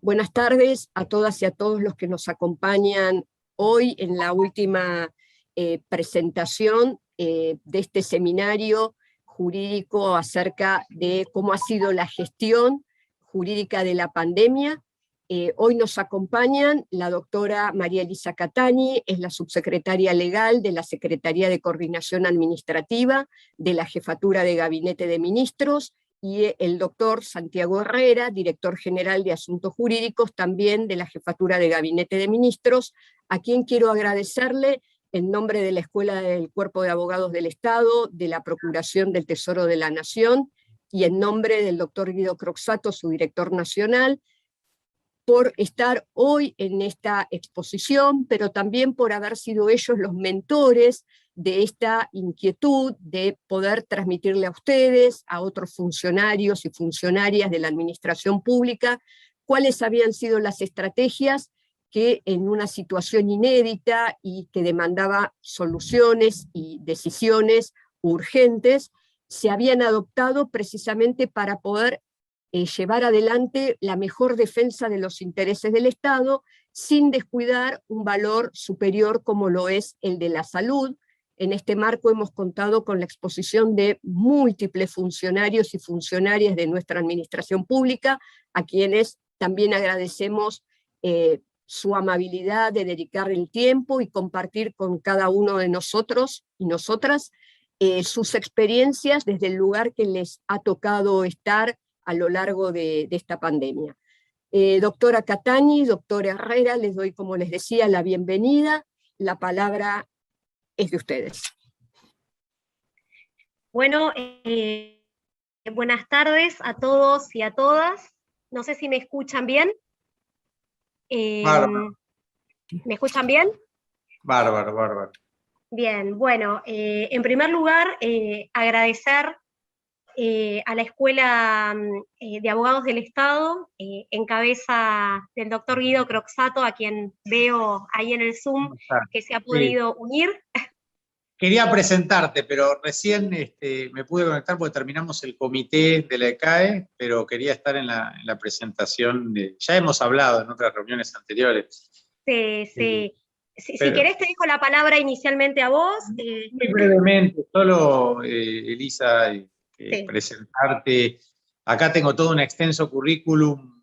Buenas tardes a todas y a todos los que nos acompañan hoy en la última presentación de este seminario jurídico acerca de cómo ha sido la gestión jurídica de la pandemia. Hoy nos acompañan la doctora María Elisa Catani, es la subsecretaria legal de la Secretaría de Coordinación Administrativa de la Jefatura de Gabinete de Ministros, y el doctor Santiago Herrera, director general de Asuntos Jurídicos, también de la Jefatura de Gabinete de Ministros, a quien quiero agradecerle en nombre de la Escuela del Cuerpo de Abogados del Estado, de la Procuración del Tesoro de la Nación, y en nombre del doctor Guido Croxatto, su director nacional, por estar hoy en esta exposición, pero también por haber sido ellos los mentores de esta inquietud de poder transmitirle a ustedes, a otros funcionarios y funcionarias de la administración pública, cuáles habían sido las estrategias que en una situación inédita y que demandaba soluciones y decisiones urgentes, se habían adoptado precisamente para poder llevar adelante la mejor defensa de los intereses del Estado, sin descuidar un valor superior como lo es el de la salud. En este marco hemos contado con la exposición de múltiples funcionarios y funcionarias de nuestra administración pública, a quienes también agradecemos su amabilidad de dedicar el tiempo y compartir con cada uno de nosotros y nosotras sus experiencias desde el lugar que les ha tocado estar a lo largo de esta pandemia. Doctora Catani, doctora Herrera, les doy, como les decía, la bienvenida. La palabra es de ustedes. Bueno, buenas tardes a todos y a todas. No sé si me escuchan bien. Bárbaro. ¿Me escuchan bien? Bárbaro, bárbaro. Bien, bueno, en primer lugar, agradecer a la Escuela de Abogados del Estado, en cabeza del doctor Guido Croxatto, a quien veo ahí en el Zoom, que se ha podido unir. Quería presentarte, pero recién me pude conectar porque terminamos el comité de la ECAE, pero quería estar en la presentación. Ya hemos hablado en otras reuniones anteriores. Sí. Si querés te dejo la palabra inicialmente a vos. Muy brevemente, solo, Elisa, presentarte. Acá tengo todo un extenso currículum,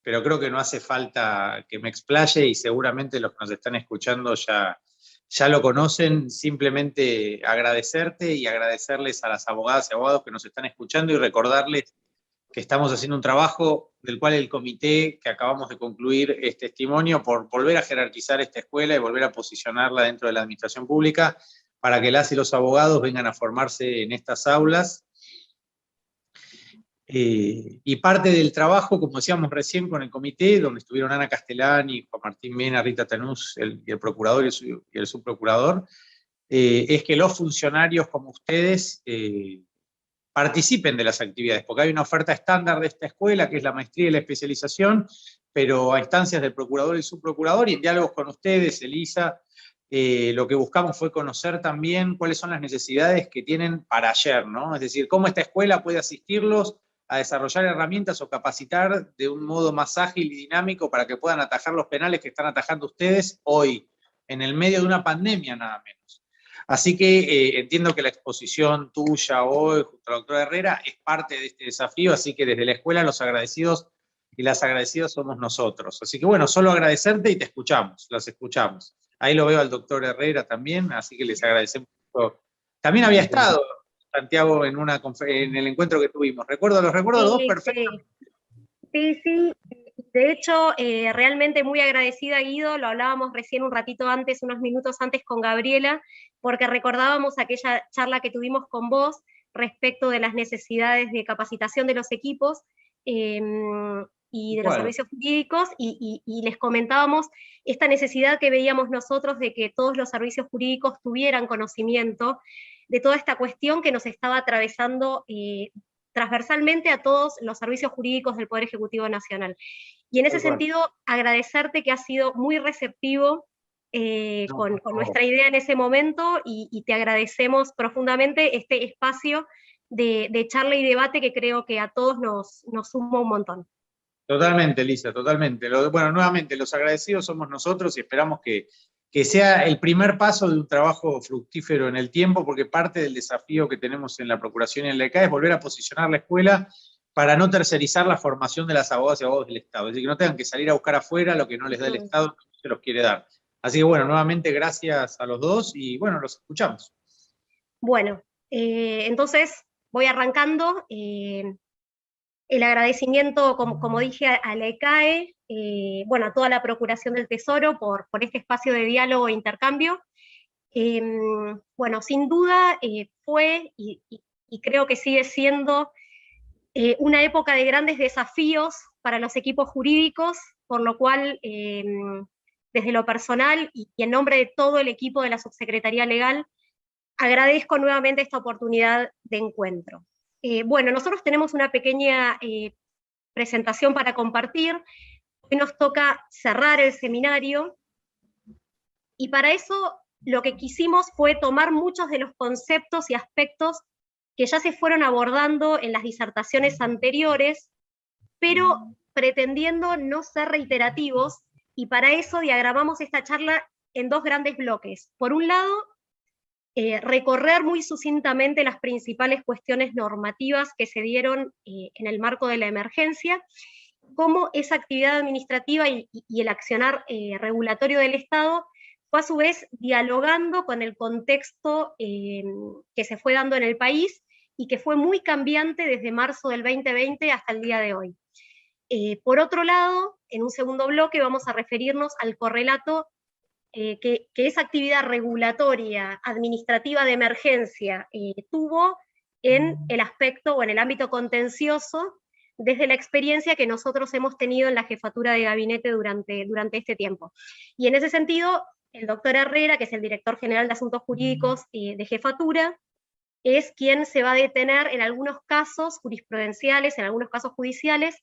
pero creo que no hace falta que me explaye y seguramente los que nos están escuchando ya lo conocen. Simplemente agradecerte y agradecerles a las abogadas y abogados que nos están escuchando y recordarles que estamos haciendo un trabajo del cual el comité que acabamos de concluir es testimonio por volver a jerarquizar esta escuela y volver a posicionarla dentro de la administración pública para que las y los abogados vengan a formarse en estas aulas. Y parte del trabajo, como decíamos recién con el comité, donde estuvieron Ana Castellani, Juan Martín Mena, Rita Tanús, el procurador y el subprocurador, es que los funcionarios como ustedes participen de las actividades, porque hay una oferta estándar de esta escuela, que es la maestría y la especialización, pero a instancias del procurador y subprocurador, y en diálogos con ustedes, Elisa, lo que buscamos fue conocer también cuáles son las necesidades que tienen para ayer, ¿no? Es decir, cómo esta escuela puede asistirlos a desarrollar herramientas o capacitar de un modo más ágil y dinámico para que puedan atajar los penales que están atajando ustedes hoy, en el medio de una pandemia nada menos. Así que entiendo que la exposición tuya hoy, junto a la doctora Herrera, es parte de este desafío, así que desde la escuela los agradecidos y las agradecidas somos nosotros. Así que bueno, solo agradecerte y te escuchamos, las escuchamos. Ahí lo veo al doctor Herrera también, así que les agradecemos. También había estado Santiago en el encuentro que tuvimos. Los recuerdo los dos perfectamente. Sí. De hecho, realmente muy agradecida, Guido, lo hablábamos recién un ratito antes, unos minutos antes con Gabriela, porque recordábamos aquella charla que tuvimos con vos respecto de las necesidades de capacitación de los equipos y de los servicios jurídicos, y les comentábamos esta necesidad que veíamos nosotros de que todos los servicios jurídicos tuvieran conocimiento de toda esta cuestión que nos estaba atravesando transversalmente a todos los servicios jurídicos del Poder Ejecutivo Nacional. Y en ese sentido, agradecerte que has sido muy receptivo con nuestra idea en ese momento, y te agradecemos profundamente este espacio de charla y debate que creo que a todos nos suma un montón. Totalmente, Elisa, totalmente. Bueno, nuevamente, los agradecidos somos nosotros y esperamos que sea el primer paso de un trabajo fructífero en el tiempo, porque parte del desafío que tenemos en la Procuración y en la ECA es volver a posicionar la escuela para no tercerizar la formación de las abogadas y abogados del Estado. Es decir, que no tengan que salir a buscar afuera lo que no les da el Estado, que no se los quiere dar. Así que bueno, nuevamente gracias a los dos y bueno, los escuchamos. Bueno, entonces voy arrancando. El agradecimiento, como dije, a la ECAE, bueno, a toda la Procuración del Tesoro por este espacio de diálogo e intercambio. Bueno, sin duda fue y creo que sigue siendo una época de grandes desafíos para los equipos jurídicos, por lo cual, desde lo personal y en nombre de todo el equipo de la Subsecretaría Legal, agradezco nuevamente esta oportunidad de encuentro. Bueno, nosotros tenemos una pequeña presentación para compartir. Hoy nos toca cerrar el seminario, y para eso lo que quisimos fue tomar muchos de los conceptos y aspectos que ya se fueron abordando en las disertaciones anteriores, pero pretendiendo no ser reiterativos, y para eso diagramamos esta charla en dos grandes bloques. Por un lado, recorrer muy sucintamente las principales cuestiones normativas que se dieron en el marco de la emergencia, cómo esa actividad administrativa y el accionar regulatorio del Estado fue a su vez dialogando con el contexto que se fue dando en el país y que fue muy cambiante desde marzo del 2020 hasta el día de hoy. Por otro lado, en un segundo bloque vamos a referirnos al correlato que esa actividad regulatoria administrativa de emergencia tuvo en el aspecto o en el ámbito contencioso, desde la experiencia que nosotros hemos tenido en la jefatura de gabinete durante este tiempo. Y en ese sentido, el doctor Herrera, que es el director general de Asuntos Jurídicos de jefatura, es quien se va a detener en algunos casos jurisprudenciales, en algunos casos judiciales,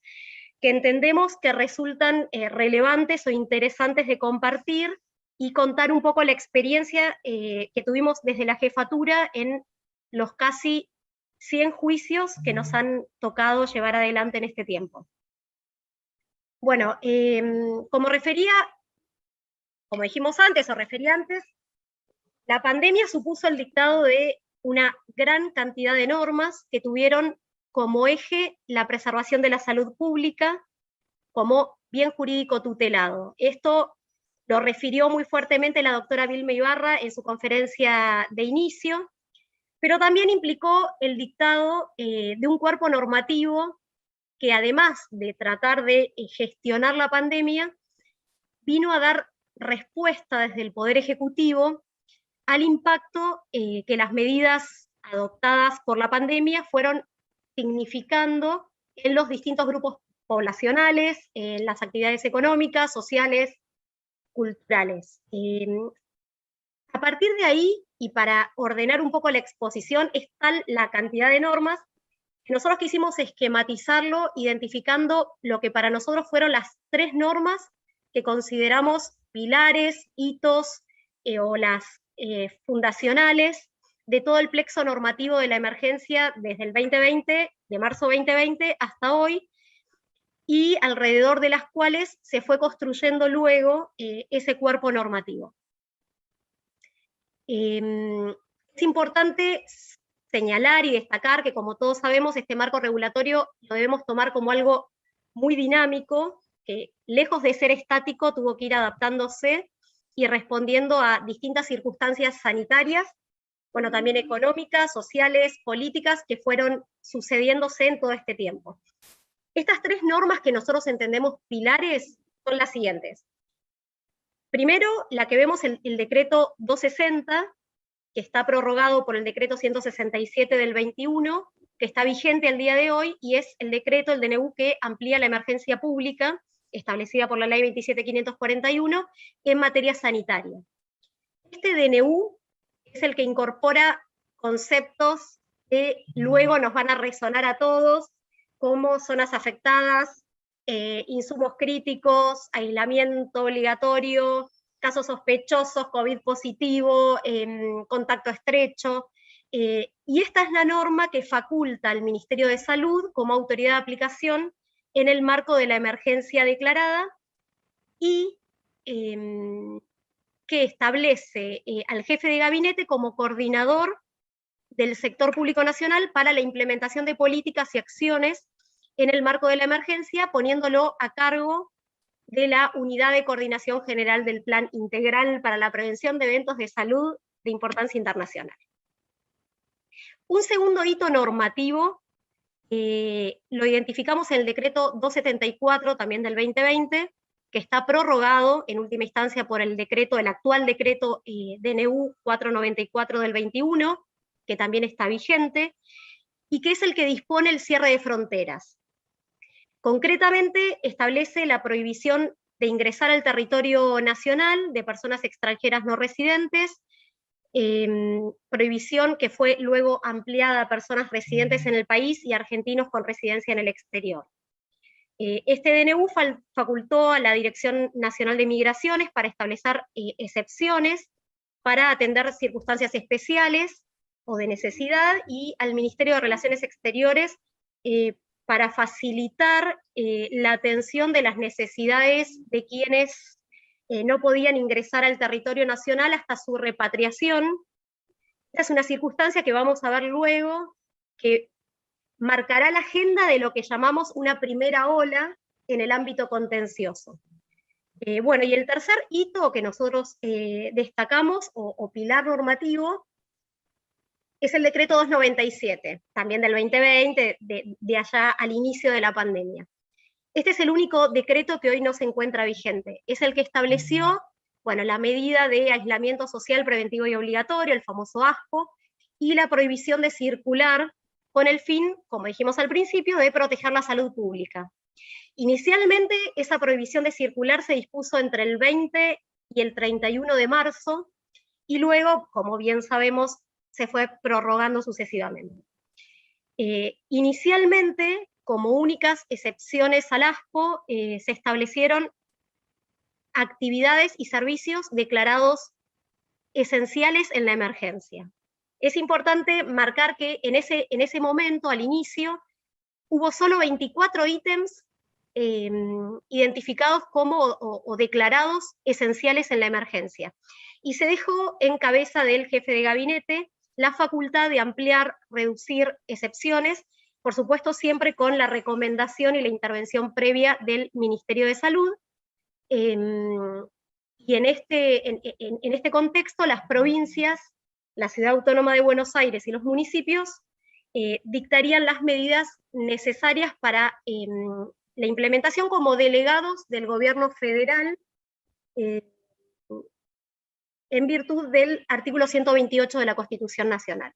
que entendemos que resultan relevantes o interesantes de compartir, y contar un poco la experiencia que tuvimos desde la jefatura en los casi 100 juicios que nos han tocado llevar adelante en este tiempo. Bueno, como dijimos antes, o referí antes, la pandemia supuso el dictado de una gran cantidad de normas que tuvieron como eje la preservación de la salud pública como bien jurídico tutelado. Esto lo refirió muy fuertemente la doctora Vilma Ibarra en su conferencia de inicio, pero también implicó el dictado de un cuerpo normativo que, además de tratar de gestionar la pandemia, vino a dar respuesta desde el Poder Ejecutivo al impacto que las medidas adoptadas por la pandemia fueron significando en los distintos grupos poblacionales, en las actividades económicas, sociales, culturales. A partir de ahí, y para ordenar un poco la exposición, es tal la cantidad de normas que nosotros quisimos esquematizarlo identificando lo que para nosotros fueron las 3 normas que consideramos pilares, hitos o las fundacionales de todo el plexo normativo de la emergencia desde el 2020, de marzo 2020 hasta hoy, y alrededor de las cuales se fue construyendo luego ese cuerpo normativo. Es importante señalar y destacar que, como todos sabemos, este marco regulatorio lo debemos tomar como algo muy dinámico, que lejos de ser estático tuvo que ir adaptándose y respondiendo a distintas circunstancias sanitarias, bueno, también económicas, sociales, políticas, que fueron sucediéndose en todo este tiempo. Estas 3 normas que nosotros entendemos pilares son las siguientes. Primero, la que vemos, el decreto 260, que está prorrogado por el decreto 167 del 21, que está vigente al día de hoy, y es el decreto, el DNU, que amplía la emergencia pública, establecida por la ley 27.541, en materia sanitaria. Este DNU es el que incorpora conceptos que luego nos van a resonar a todos, como zonas afectadas, insumos críticos, aislamiento obligatorio, casos sospechosos, COVID positivo, contacto estrecho, y esta es la norma que faculta al Ministerio de Salud como autoridad de aplicación en el marco de la emergencia declarada, y que establece al jefe de gabinete como coordinador del sector público nacional para la implementación de políticas y acciones en el marco de la emergencia, poniéndolo a cargo de la Unidad de Coordinación General del Plan Integral para la Prevención de Eventos de Salud de Importancia Internacional. Un segundo hito normativo lo identificamos en el decreto 274, también del 2020, que está prorrogado en última instancia por el actual decreto DNU 494 del 21, que también está vigente, y que es el que dispone el cierre de fronteras. Concretamente, establece la prohibición de ingresar al territorio nacional de personas extranjeras no residentes, prohibición que fue luego ampliada a personas residentes en el país y argentinos con residencia en el exterior. Este DNU facultó a la Dirección Nacional de Migraciones para establecer excepciones para atender circunstancias especiales o de necesidad, y al Ministerio de Relaciones Exteriores para facilitar la atención de las necesidades de quienes no podían ingresar al territorio nacional hasta su repatriación. Esta es una circunstancia que vamos a ver luego, que marcará la agenda de lo que llamamos una primera ola en el ámbito contencioso. Bueno, y el tercer hito que nosotros destacamos, o pilar normativo, es el decreto 297, también del 2020, de allá al inicio de la pandemia. Este es el único decreto que hoy no se encuentra vigente. Es el que estableció, bueno, la medida de aislamiento social preventivo y obligatorio, el famoso ASPO, y la prohibición de circular, con el fin, como dijimos al principio, de proteger la salud pública. Inicialmente, esa prohibición de circular se dispuso entre el 20 y el 31 de marzo, y luego, como bien sabemos, se fue prorrogando sucesivamente. Inicialmente, como únicas excepciones al ASPO, se establecieron actividades y servicios declarados esenciales en la emergencia. Es importante marcar que en ese momento, al inicio, hubo solo 24 ítems identificados como o declarados esenciales en la emergencia. Y se dejó en cabeza del jefe de gabinete la facultad de ampliar, reducir excepciones, por supuesto siempre con la recomendación y la intervención previa del Ministerio de Salud. Y en este contexto, las provincias, la Ciudad Autónoma de Buenos Aires y los municipios dictarían las medidas necesarias para la implementación como delegados del gobierno federal, en virtud del artículo 128 de la Constitución Nacional.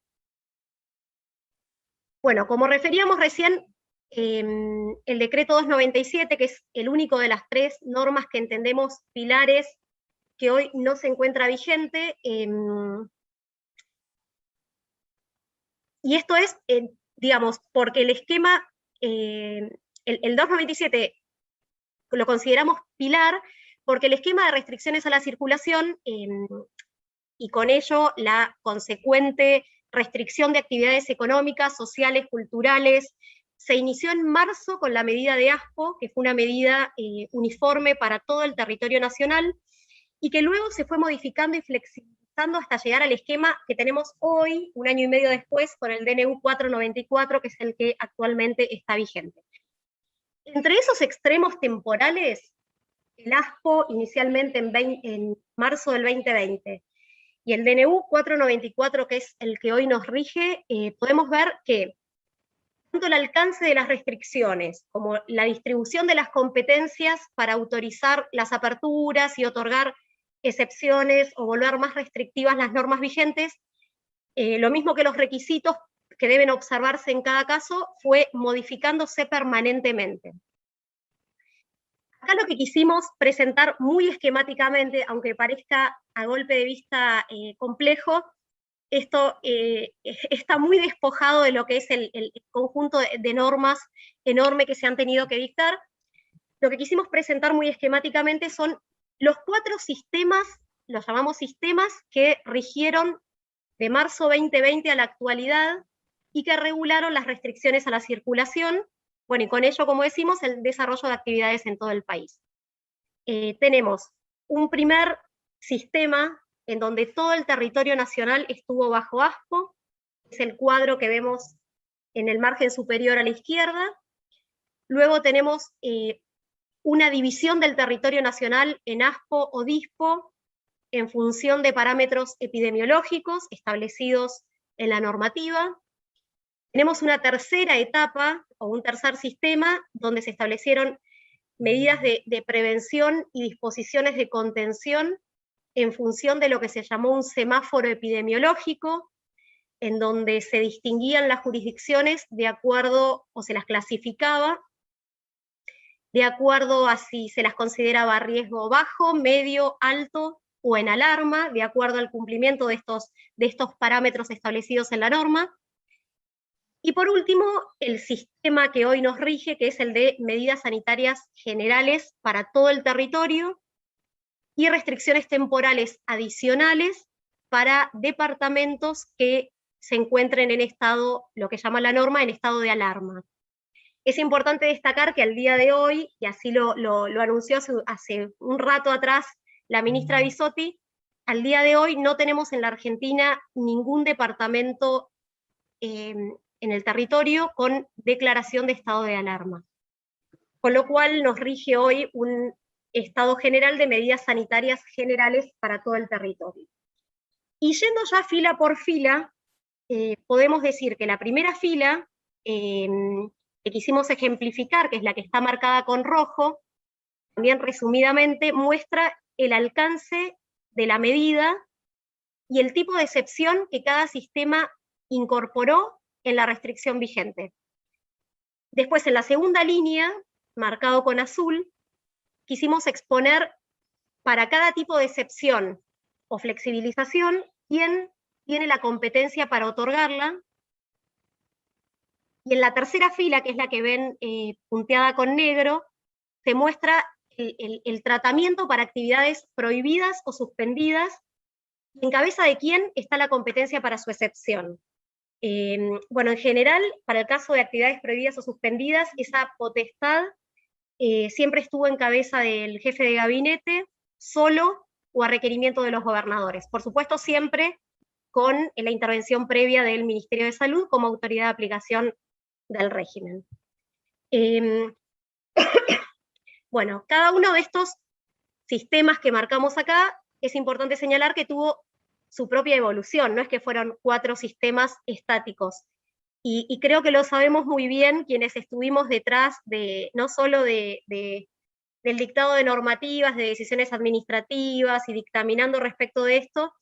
Bueno, como referíamos recién, el decreto 297, que es el único de las tres normas que entendemos pilares que hoy no se encuentra vigente, y esto es, digamos, porque el esquema, el 297 lo consideramos pilar, porque el esquema de restricciones a la circulación, y con ello la consecuente restricción de actividades económicas, sociales, culturales, se inició en marzo con la medida de ASPO, que fue una medida uniforme para todo el territorio nacional, y que luego se fue modificando y flexibilizando hasta llegar al esquema que tenemos hoy, un año y medio después, con el DNU 494, que es el que actualmente está vigente. Entre esos extremos temporales, el ASPO inicialmente en marzo del 2020, y el DNU 494, que es el que hoy nos rige, podemos ver que tanto el alcance de las restricciones como la distribución de las competencias para autorizar las aperturas y otorgar excepciones o volver más restrictivas las normas vigentes, lo mismo que los requisitos que deben observarse en cada caso, fue modificándose permanentemente. Acá lo que quisimos presentar muy esquemáticamente, aunque parezca a golpe de vista complejo, esto está muy despojado de lo que es el conjunto de normas enorme que se han tenido que dictar. Lo que quisimos presentar muy esquemáticamente son los 4 sistemas, los llamamos sistemas, que rigieron de marzo 2020 a la actualidad y que regularon las restricciones a la circulación, Bueno, y con ello, como decimos, el desarrollo de actividades en todo el país. Tenemos un primer sistema en donde todo el territorio nacional estuvo bajo ASPO, es el cuadro que vemos en el margen superior a la izquierda. Luego tenemos una división del territorio nacional en ASPO o DISPO, en función de parámetros epidemiológicos establecidos en la normativa. Tenemos una tercera etapa, o un tercer sistema, donde se establecieron medidas de prevención y disposiciones de contención en función de lo que se llamó un semáforo epidemiológico, en donde se distinguían las jurisdicciones de acuerdo, o se las clasificaba, de acuerdo a si se las consideraba riesgo bajo, medio, alto o en alarma, de acuerdo al cumplimiento de estos parámetros establecidos en la norma. Y por último, el sistema que hoy nos rige, que es el de medidas sanitarias generales para todo el territorio y restricciones temporales adicionales para departamentos que se encuentren en estado, lo que llama la norma, en estado de alarma. Es importante destacar que al día de hoy, y así lo anunció hace un rato atrás la ministra Bisotti, al día de hoy no tenemos en la Argentina ningún departamento en el territorio con declaración de estado de alarma. Con lo cual nos rige hoy un estado general de medidas sanitarias generales para todo el territorio. Y yendo ya fila por fila, podemos decir que la primera fila, que quisimos ejemplificar, que es la que está marcada con rojo, también resumidamente muestra el alcance de la medida y el tipo de excepción que cada sistema incorporó en la restricción vigente. Después, en la segunda línea, marcado con azul, quisimos exponer para cada tipo de excepción o flexibilización quién tiene la competencia para otorgarla. Y en la tercera fila, que es la que ven punteada con negro, se muestra el tratamiento para actividades prohibidas o suspendidas, y en cabeza de quién está la competencia para su excepción. Bueno, en general, para el caso de actividades prohibidas o suspendidas, esa potestad siempre estuvo en cabeza del jefe de gabinete, solo o a requerimiento de los gobernadores. Por supuesto, siempre con la intervención previa del Ministerio de Salud como autoridad de aplicación del régimen. Bueno, cada uno de estos sistemas que marcamos acá, es importante señalar que tuvo su propia evolución, no es que fueron 4 sistemas estáticos. Y creo que lo sabemos muy bien quienes estuvimos detrás no solo del dictado de normativas, de decisiones administrativas y dictaminando respecto de esto,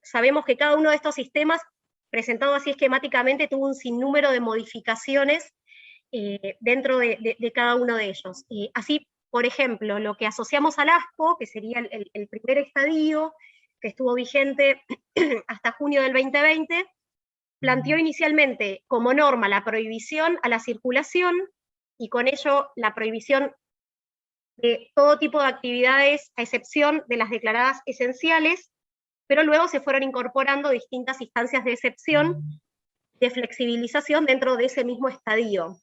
sabemos que cada uno de estos sistemas, presentado así esquemáticamente, tuvo un sinnúmero de modificaciones dentro de cada uno de ellos. Así, por ejemplo, lo que asociamos al ASPO, que sería el primer estadio, que estuvo vigente hasta junio del 2020, planteó inicialmente como norma la prohibición a la circulación, y con ello la prohibición de todo tipo de actividades, a excepción de las declaradas esenciales, pero luego se fueron incorporando distintas instancias de excepción, de flexibilización dentro de ese mismo estadio.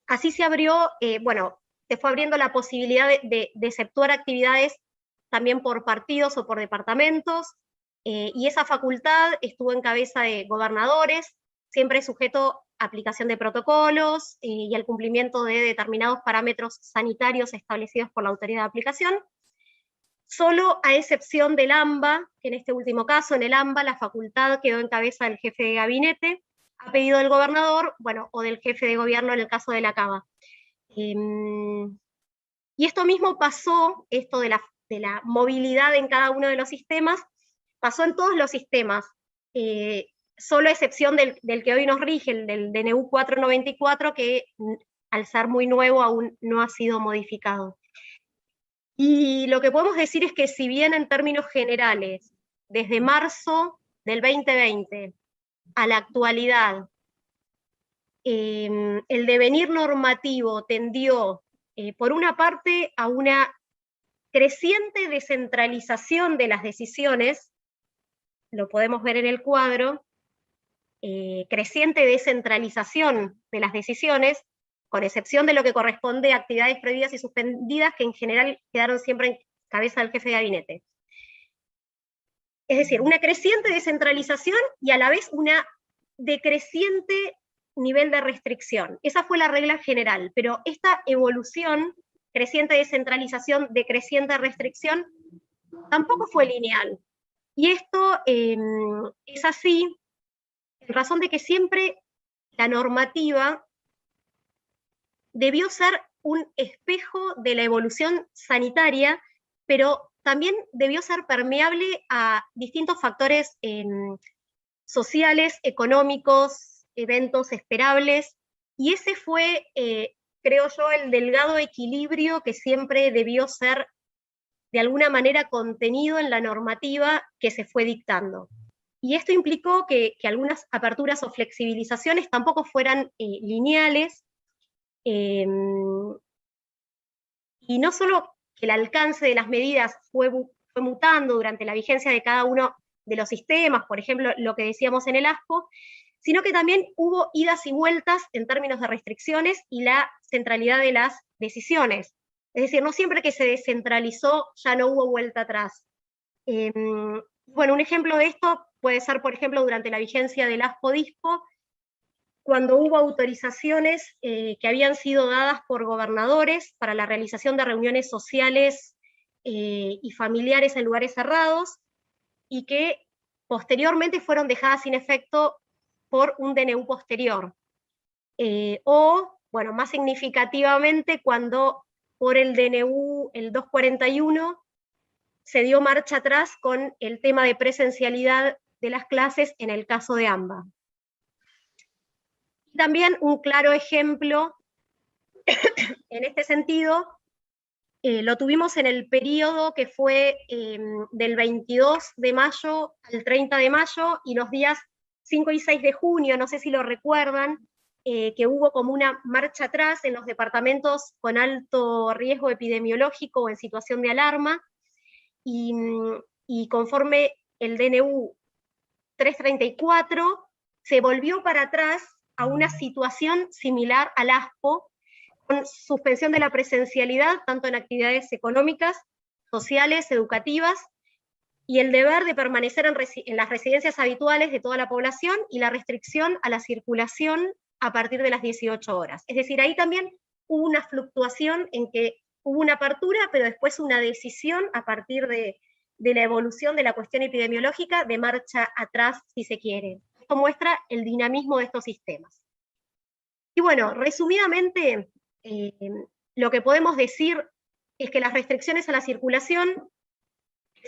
Así se abrió, se fue abriendo la posibilidad de exceptuar actividades también por partidos o por departamentos, y esa facultad estuvo en cabeza de gobernadores, siempre sujeto a aplicación de protocolos y al cumplimiento de determinados parámetros sanitarios establecidos por la autoridad de aplicación, solo a excepción del AMBA, que en este último caso, en el AMBA, la facultad quedó en cabeza del jefe de gabinete, a pedido del gobernador, o del jefe de gobierno en el caso de la CABA. Y esto mismo pasó, esto de la movilidad en cada uno de los sistemas, pasó en todos los sistemas, solo a excepción del que hoy nos rige, el del DNU 494, que al ser muy nuevo aún no ha sido modificado. Y lo que podemos decir es que si bien en términos generales, desde marzo del 2020 a la actualidad, el devenir normativo tendió, por una parte, a una creciente descentralización de las decisiones, lo podemos ver en el cuadro, creciente descentralización de las decisiones, con excepción de lo que corresponde a actividades prohibidas y suspendidas, que en general quedaron siempre en cabeza del jefe de gabinete. Es decir, una creciente descentralización y a la vez una decreciente nivel de restricción. Esa fue la regla general, pero esta evolución, creciente descentralización, decreciente restricción, tampoco fue lineal. Y esto es así en razón de que siempre la normativa debió ser un espejo de la evolución sanitaria, pero también debió ser permeable a distintos factores sociales, económicos, eventos esperables, y ese fue, creo yo, el delgado equilibrio que siempre debió ser de alguna manera contenido en la normativa que se fue dictando. Y esto implicó que algunas aperturas o flexibilizaciones tampoco fueran lineales, y no solo que el alcance de las medidas fue mutando durante la vigencia de cada uno de los sistemas, por ejemplo, lo que decíamos en el ASPO, sino que también hubo idas y vueltas en términos de restricciones y la centralidad de las decisiones. Es decir, no siempre que se descentralizó ya no hubo vuelta atrás. Bueno, un ejemplo de esto puede ser, por ejemplo, durante la vigencia del ASPO-DISPO, cuando hubo autorizaciones que habían sido dadas por gobernadores para la realización de reuniones sociales y familiares en lugares cerrados, y que posteriormente fueron dejadas sin efecto por un DNU posterior. O, bueno, más significativamente, cuando por el DNU, el 241, se dio marcha atrás con el tema de presencialidad de las clases en el caso de AMBA. También un claro ejemplo en este sentido lo tuvimos en el periodo que fue del 22 de mayo al 30 de mayo y los días 5 y 6 de junio, no sé si lo recuerdan, que hubo como una marcha atrás en los departamentos con alto riesgo epidemiológico o en situación de alarma, y conforme el DNU 334 se volvió para atrás a una situación similar al ASPO, con suspensión de la presencialidad, tanto en actividades económicas, sociales, educativas, y el deber de permanecer en las residencias habituales de toda la población, y la restricción a la circulación a partir de las 18 horas. Es decir, ahí también hubo una fluctuación en que hubo una apertura, pero después una decisión a partir de la evolución de la cuestión epidemiológica, de marcha atrás, si se quiere. Esto muestra el dinamismo de estos sistemas. Y bueno, resumidamente, lo que podemos decir es que las restricciones a la circulación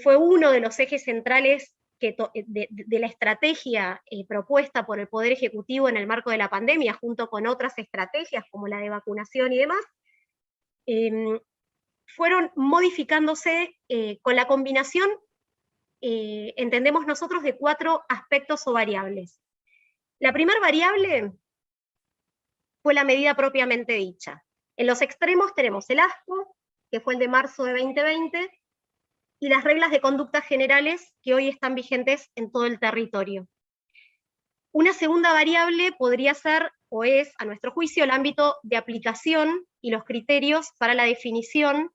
fue uno de los ejes centrales de la estrategia propuesta por el Poder Ejecutivo en el marco de la pandemia, junto con otras estrategias como la de vacunación y demás, fueron modificándose con la combinación, entendemos nosotros, de 4 aspectos o variables. La primera variable fue la medida propiamente dicha. En los extremos tenemos el ASPO, que fue el de marzo de 2020, y las reglas de conducta generales que hoy están vigentes en todo el territorio. Una segunda variable podría ser, o es, a nuestro juicio, el ámbito de aplicación y los criterios para la definición,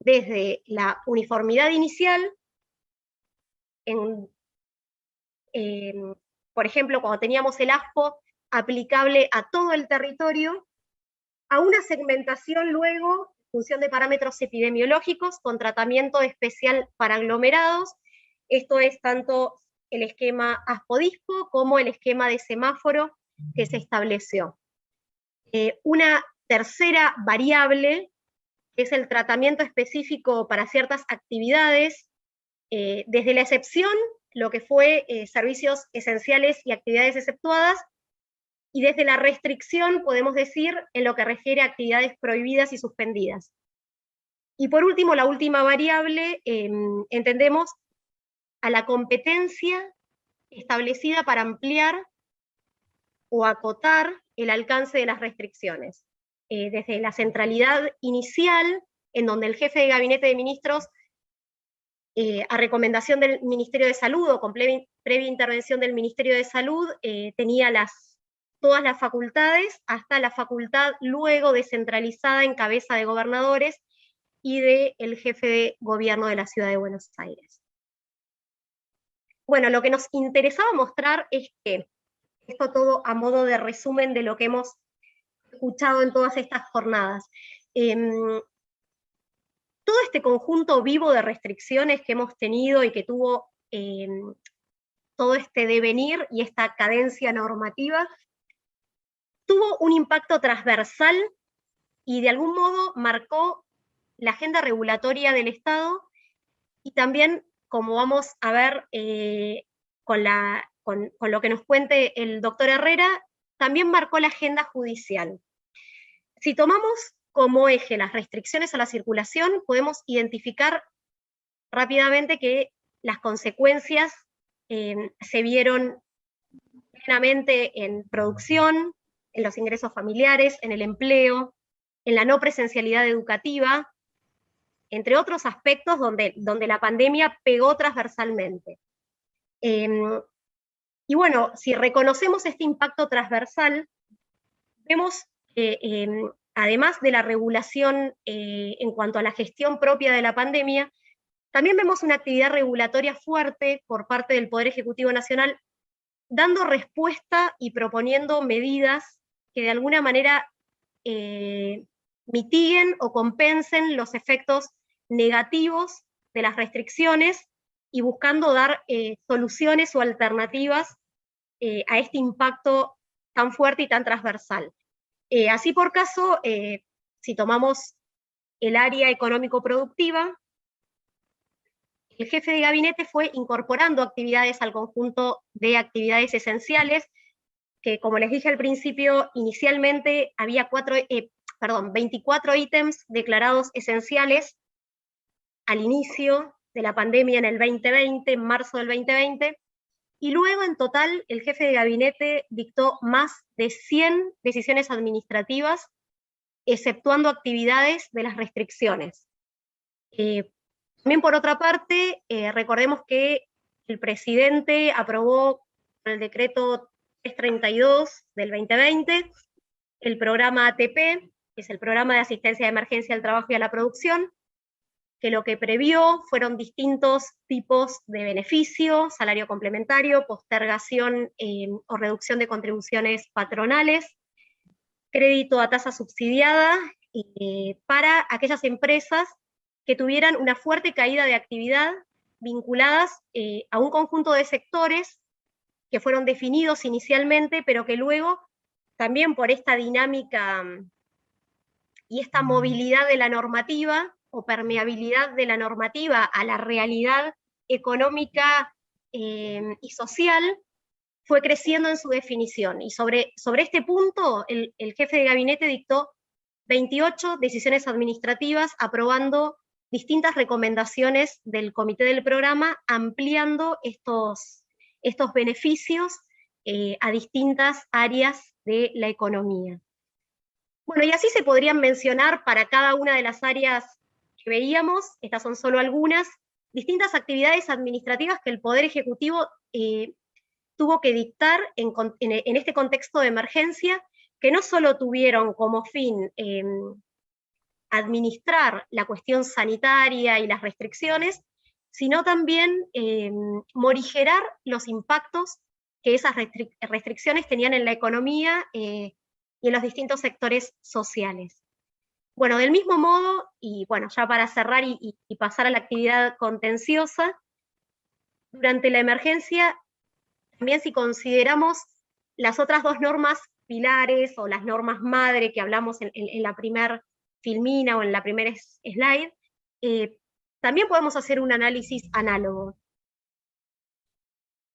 desde la uniformidad inicial, por ejemplo, cuando teníamos el ASPO aplicable a todo el territorio, a una segmentación luego, en función de parámetros epidemiológicos, con tratamiento especial para aglomerados. Esto es tanto el esquema ASPO-DISPO como el esquema de semáforo que se estableció. Una tercera variable es el tratamiento específico para ciertas actividades, desde la excepción, lo que fue servicios esenciales y actividades exceptuadas, y desde la restricción, podemos decir, en lo que refiere a actividades prohibidas y suspendidas. Y por último, la última variable, entendemos a la competencia establecida para ampliar o acotar el alcance de las restricciones. Desde la centralidad inicial, en donde el jefe de gabinete de ministros a recomendación del Ministerio de Salud o con previa intervención del Ministerio de Salud, tenía todas las facultades, hasta la facultad luego descentralizada en cabeza de gobernadores y del jefe de gobierno de la Ciudad de Buenos Aires. Bueno, lo que nos interesaba mostrar es que, esto todo a modo de resumen de lo que hemos escuchado en todas estas jornadas, todo este conjunto vivo de restricciones que hemos tenido y que tuvo todo este devenir y esta cadencia normativa, tuvo un impacto transversal y de algún modo marcó la agenda regulatoria del Estado, y también, como vamos a ver con lo que nos cuente el doctor Herrera, también marcó la agenda judicial. Si tomamos como eje las restricciones a la circulación, podemos identificar rápidamente que las consecuencias se vieron plenamente en producción, en los ingresos familiares, en el empleo, en la no presencialidad educativa, entre otros aspectos donde la pandemia pegó transversalmente. Y bueno, si reconocemos este impacto transversal, vemos que además de la regulación en cuanto a la gestión propia de la pandemia, también vemos una actividad regulatoria fuerte por parte del Poder Ejecutivo Nacional, dando respuesta y proponiendo medidas que de alguna manera mitiguen o compensen los efectos negativos de las restricciones y buscando dar soluciones o alternativas a este impacto tan fuerte y tan transversal. Así por caso, si tomamos el área económico-productiva, el jefe de gabinete fue incorporando actividades al conjunto de actividades esenciales, que como les dije al principio, inicialmente había 24 ítems declarados esenciales al inicio de la pandemia en el 2020, en marzo del 2020, y luego en total el jefe de gabinete dictó más de 100 decisiones administrativas, exceptuando actividades de las restricciones. También por otra parte, recordemos que el presidente aprobó el decreto 332 del 2020, el programa ATP, que es el Programa de Asistencia de Emergencia al Trabajo y a la Producción, que lo que previó fueron distintos tipos de beneficio, salario complementario, postergación o reducción de contribuciones patronales, crédito a tasa subsidiada para aquellas empresas que tuvieran una fuerte caída de actividad vinculadas a un conjunto de sectores que fueron definidos inicialmente, pero que luego, también por esta dinámica y esta movilidad de la normativa, o permeabilidad de la normativa a la realidad económica y social, fue creciendo en su definición. Y sobre este punto, el jefe de gabinete dictó 28 decisiones administrativas, aprobando distintas recomendaciones del comité del programa, ampliando estos beneficios a distintas áreas de la economía. Bueno, y así se podrían mencionar para cada una de las áreas que veíamos, estas son solo algunas, distintas actividades administrativas que el Poder Ejecutivo tuvo que dictar en este contexto de emergencia, que no solo tuvieron como fin administrar la cuestión sanitaria y las restricciones, sino también morigerar los impactos que esas restricciones tenían en la economía y en los distintos sectores sociales. Bueno, del mismo modo, y bueno, ya para cerrar y pasar a la actividad contenciosa, durante la emergencia, también si consideramos las otras dos normas pilares o las normas madre que hablamos en la primer filmina o en la primera slide, también podemos hacer un análisis análogo.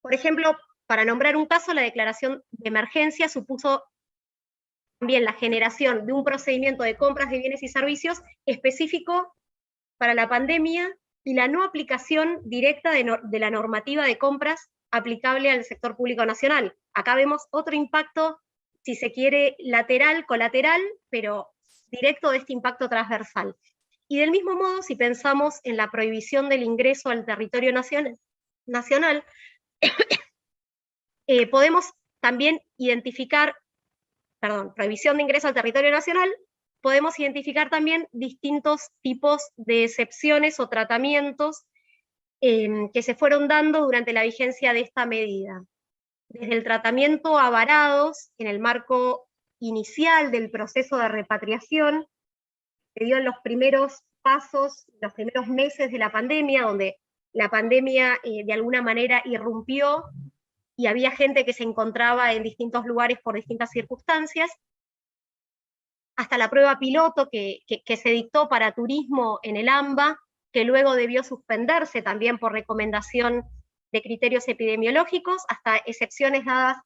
Por ejemplo, para nombrar un caso, la declaración de emergencia supuso también la generación de un procedimiento de compras de bienes y servicios específico para la pandemia y la no aplicación directa de la normativa de compras aplicable al sector público nacional. Acá vemos otro impacto, si se quiere, lateral, colateral, pero directo de este impacto transversal. Y del mismo modo, si pensamos en la prohibición del ingreso al territorio nacional, podemos también identificar, prohibición de ingreso al territorio nacional, podemos identificar también distintos tipos de excepciones o tratamientos que se fueron dando durante la vigencia de esta medida. Desde el tratamiento a varados, en el marco inicial del proceso de repatriación, se dio en los primeros pasos, los primeros meses de la pandemia, donde la pandemia de alguna manera irrumpió y había gente que se encontraba en distintos lugares por distintas circunstancias, hasta la prueba piloto que se dictó para turismo en el AMBA, que luego debió suspenderse también por recomendación de criterios epidemiológicos, hasta excepciones dadas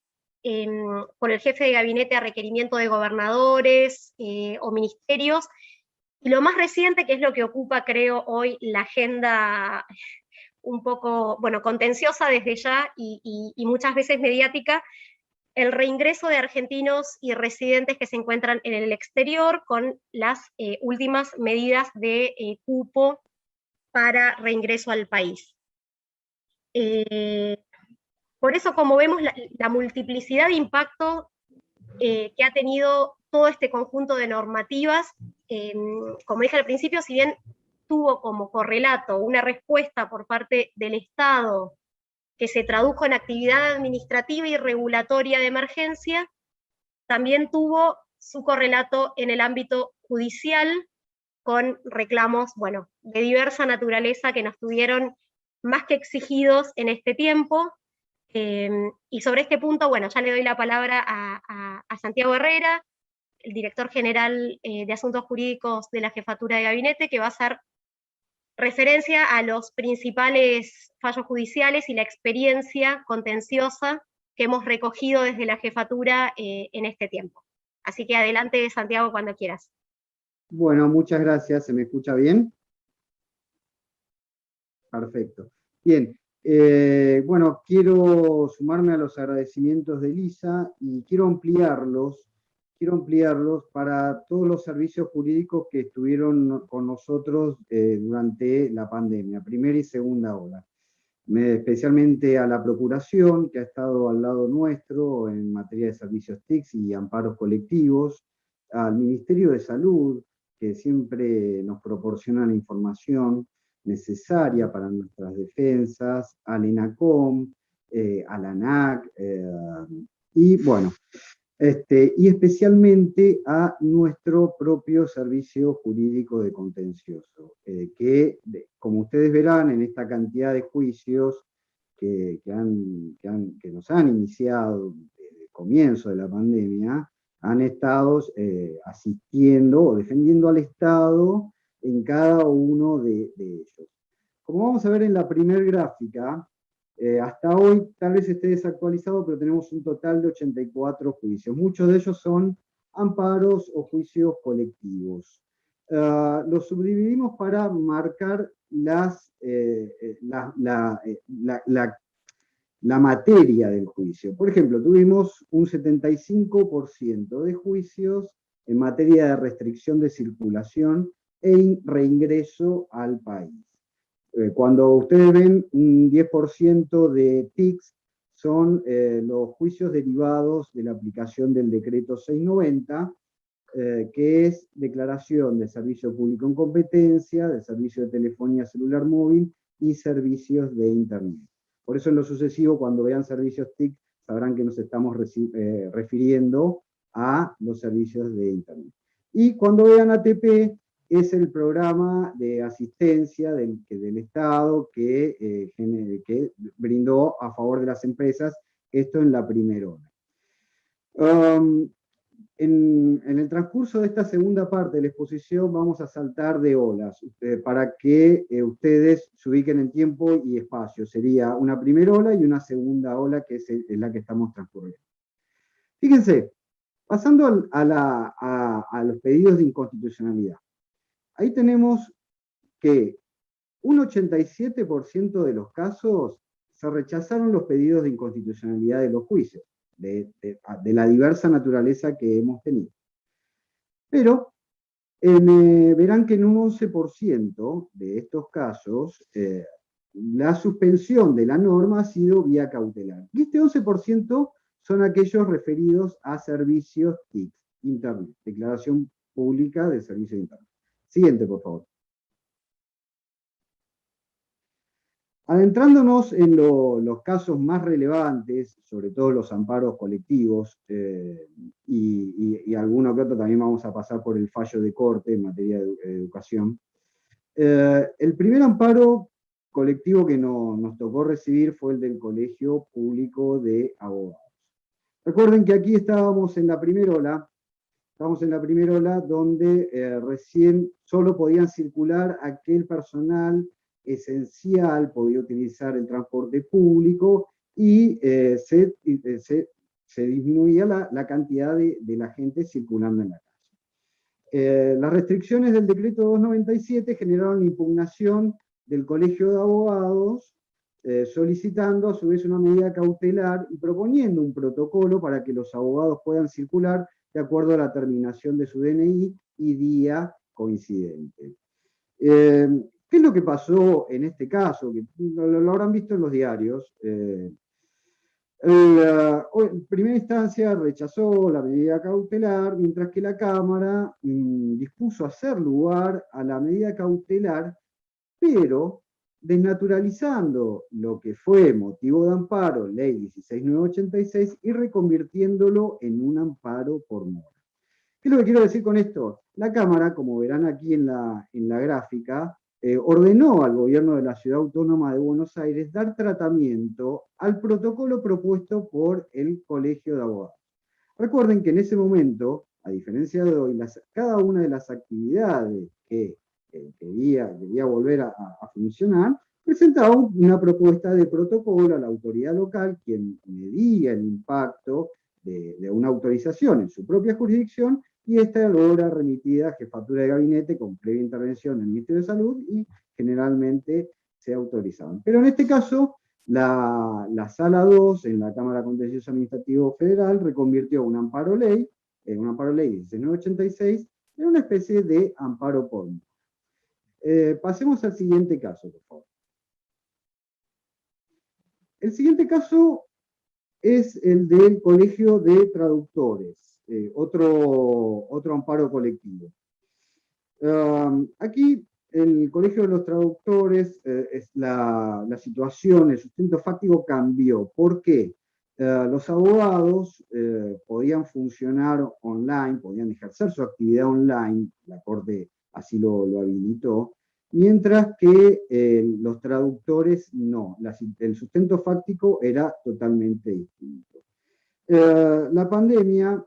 por el jefe de gabinete a requerimiento de gobernadores o ministerios, y lo más reciente, que es lo que ocupa, creo, hoy la agenda un poco, bueno, contenciosa desde ya y muchas veces mediática, el reingreso de argentinos y residentes que se encuentran en el exterior con las últimas medidas de cupo para reingreso al país. Por eso, como vemos, la multiplicidad de impacto que ha tenido todo este conjunto de normativas, como dije al principio, si bien tuvo como correlato una respuesta por parte del Estado que se tradujo en actividad administrativa y regulatoria de emergencia, también tuvo su correlato en el ámbito judicial, con reclamos, bueno, de diversa naturaleza que nos tuvieron más que exigidos en este tiempo. Y sobre este punto, bueno, ya le doy la palabra a Santiago Herrera, el director general de Asuntos Jurídicos de la Jefatura de Gabinete, que va a hacer referencia a los principales fallos judiciales y la experiencia contenciosa que hemos recogido desde la Jefatura en este tiempo. Así que adelante, Santiago, cuando quieras. Bueno, muchas gracias. ¿Se me escucha bien? Perfecto. Bien. Bueno, quiero sumarme a los agradecimientos de Lisa y quiero ampliarlos para todos los servicios jurídicos que estuvieron con nosotros durante la pandemia, primera y segunda ola. Especialmente a la Procuración, que ha estado al lado nuestro en materia de servicios TICS y amparos colectivos, al Ministerio de Salud, que siempre nos proporciona la información necesaria para nuestras defensas, al ENACOM, a la ANAC, y bueno, y especialmente a nuestro propio servicio jurídico de contencioso, que, como ustedes verán en esta cantidad de juicios que nos han iniciado desde el comienzo de la pandemia, han estado asistiendo o defendiendo al Estado en cada uno de ellos. Como vamos a ver en la primera gráfica, hasta hoy tal vez esté desactualizado, pero tenemos un total de 84 juicios. Muchos de ellos son amparos o juicios colectivos. Los subdividimos para marcar la materia del juicio. Por ejemplo, tuvimos un 75% de juicios en materia de restricción de circulación e reingreso al país. Cuando ustedes ven un 10% de TICS, son los juicios derivados de la aplicación del decreto 690, que es declaración de servicio público en competencia, de servicio de telefonía celular móvil y servicios de Internet. Por eso en lo sucesivo, cuando vean servicios TIC, sabrán que nos estamos refiriendo a los servicios de Internet. Y cuando vean ATP, es el programa de asistencia del Estado que brindó a favor de las empresas, esto en la primera ola. En el transcurso de esta segunda parte de la exposición vamos a saltar de olas para que ustedes se ubiquen en tiempo y espacio. Sería una primera ola y una segunda ola, que es la que estamos transcurriendo. Fíjense, pasando a los pedidos de inconstitucionalidad. Ahí tenemos que un 87% de los casos se rechazaron los pedidos de inconstitucionalidad de los juicios, de la diversa naturaleza que hemos tenido. Pero verán que en un 11% de estos casos la suspensión de la norma ha sido vía cautelar. Y este 11% son aquellos referidos a servicios TIC, Internet, Declaración Pública de Servicios de Internet. Siguiente, por favor. Adentrándonos en los casos más relevantes, sobre todo los amparos colectivos, y alguno que otro también vamos a pasar por el fallo de corte en materia de educación. El primer amparo colectivo que nos tocó recibir fue el del Colegio Público de Abogados. Recuerden que aquí estábamos en la primera ola, donde recién solo podían circular aquel personal esencial, podía utilizar el transporte público y se disminuía la cantidad de la gente circulando en la calle. Las restricciones del decreto 297 generaron la impugnación del Colegio de Abogados, solicitando a su vez una medida cautelar y proponiendo un protocolo para que los abogados puedan circular de acuerdo a la terminación de su DNI y día coincidente. ¿Qué es lo que pasó en este caso? Que lo habrán visto en los diarios. En primera instancia rechazó la medida cautelar, mientras que la Cámara dispuso hacer lugar a la medida cautelar, pero desnaturalizando lo que fue motivo de amparo, ley 16986, y reconvirtiéndolo en un amparo por mora. ¿Qué es lo que quiero decir con esto? La Cámara, como verán aquí en la gráfica, ordenó al gobierno de la Ciudad Autónoma de Buenos Aires dar tratamiento al protocolo propuesto por el Colegio de Abogados. Recuerden que en ese momento, a diferencia de hoy, cada una de las actividades que debía volver a funcionar, presentaba una propuesta de protocolo a la autoridad local, quien medía el impacto de una autorización en su propia jurisdicción, y esta luego era remitida a Jefatura de Gabinete con previa intervención del Ministerio de Salud y generalmente se autorizaban. Pero en este caso, la Sala 2 en la Cámara Contencioso Administrativo Federal reconvirtió un amparo ley 16986, en una especie de amparo por mora. Pasemos al siguiente caso, por favor. El siguiente caso es el del Colegio de Traductores, otro amparo colectivo. Aquí, el Colegio de los Traductores, la situación, el sustento fáctico cambió. ¿Por qué? Los abogados podían funcionar online, podían ejercer su actividad online, la Corte así lo habilitó, mientras que los traductores no. El sustento fáctico era totalmente distinto. La pandemia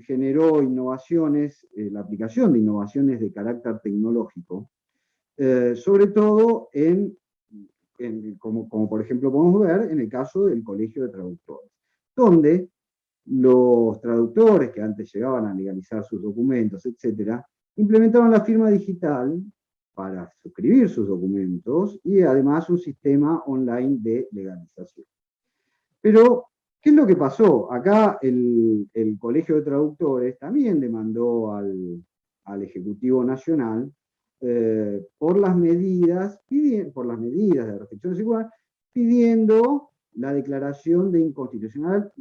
generó innovaciones, la aplicación de innovaciones de carácter tecnológico, sobre todo como por ejemplo podemos ver en el caso del Colegio de Traductores, donde los traductores que antes llegaban a legalizar sus documentos, etc., implementaban la firma digital para suscribir sus documentos y además un sistema online de legalización. Pero, ¿qué es lo que pasó? Acá el Colegio de Traductores también demandó al Ejecutivo Nacional por las medidas de restricciones igual, pidiendo la declaración de inconstitucionalidad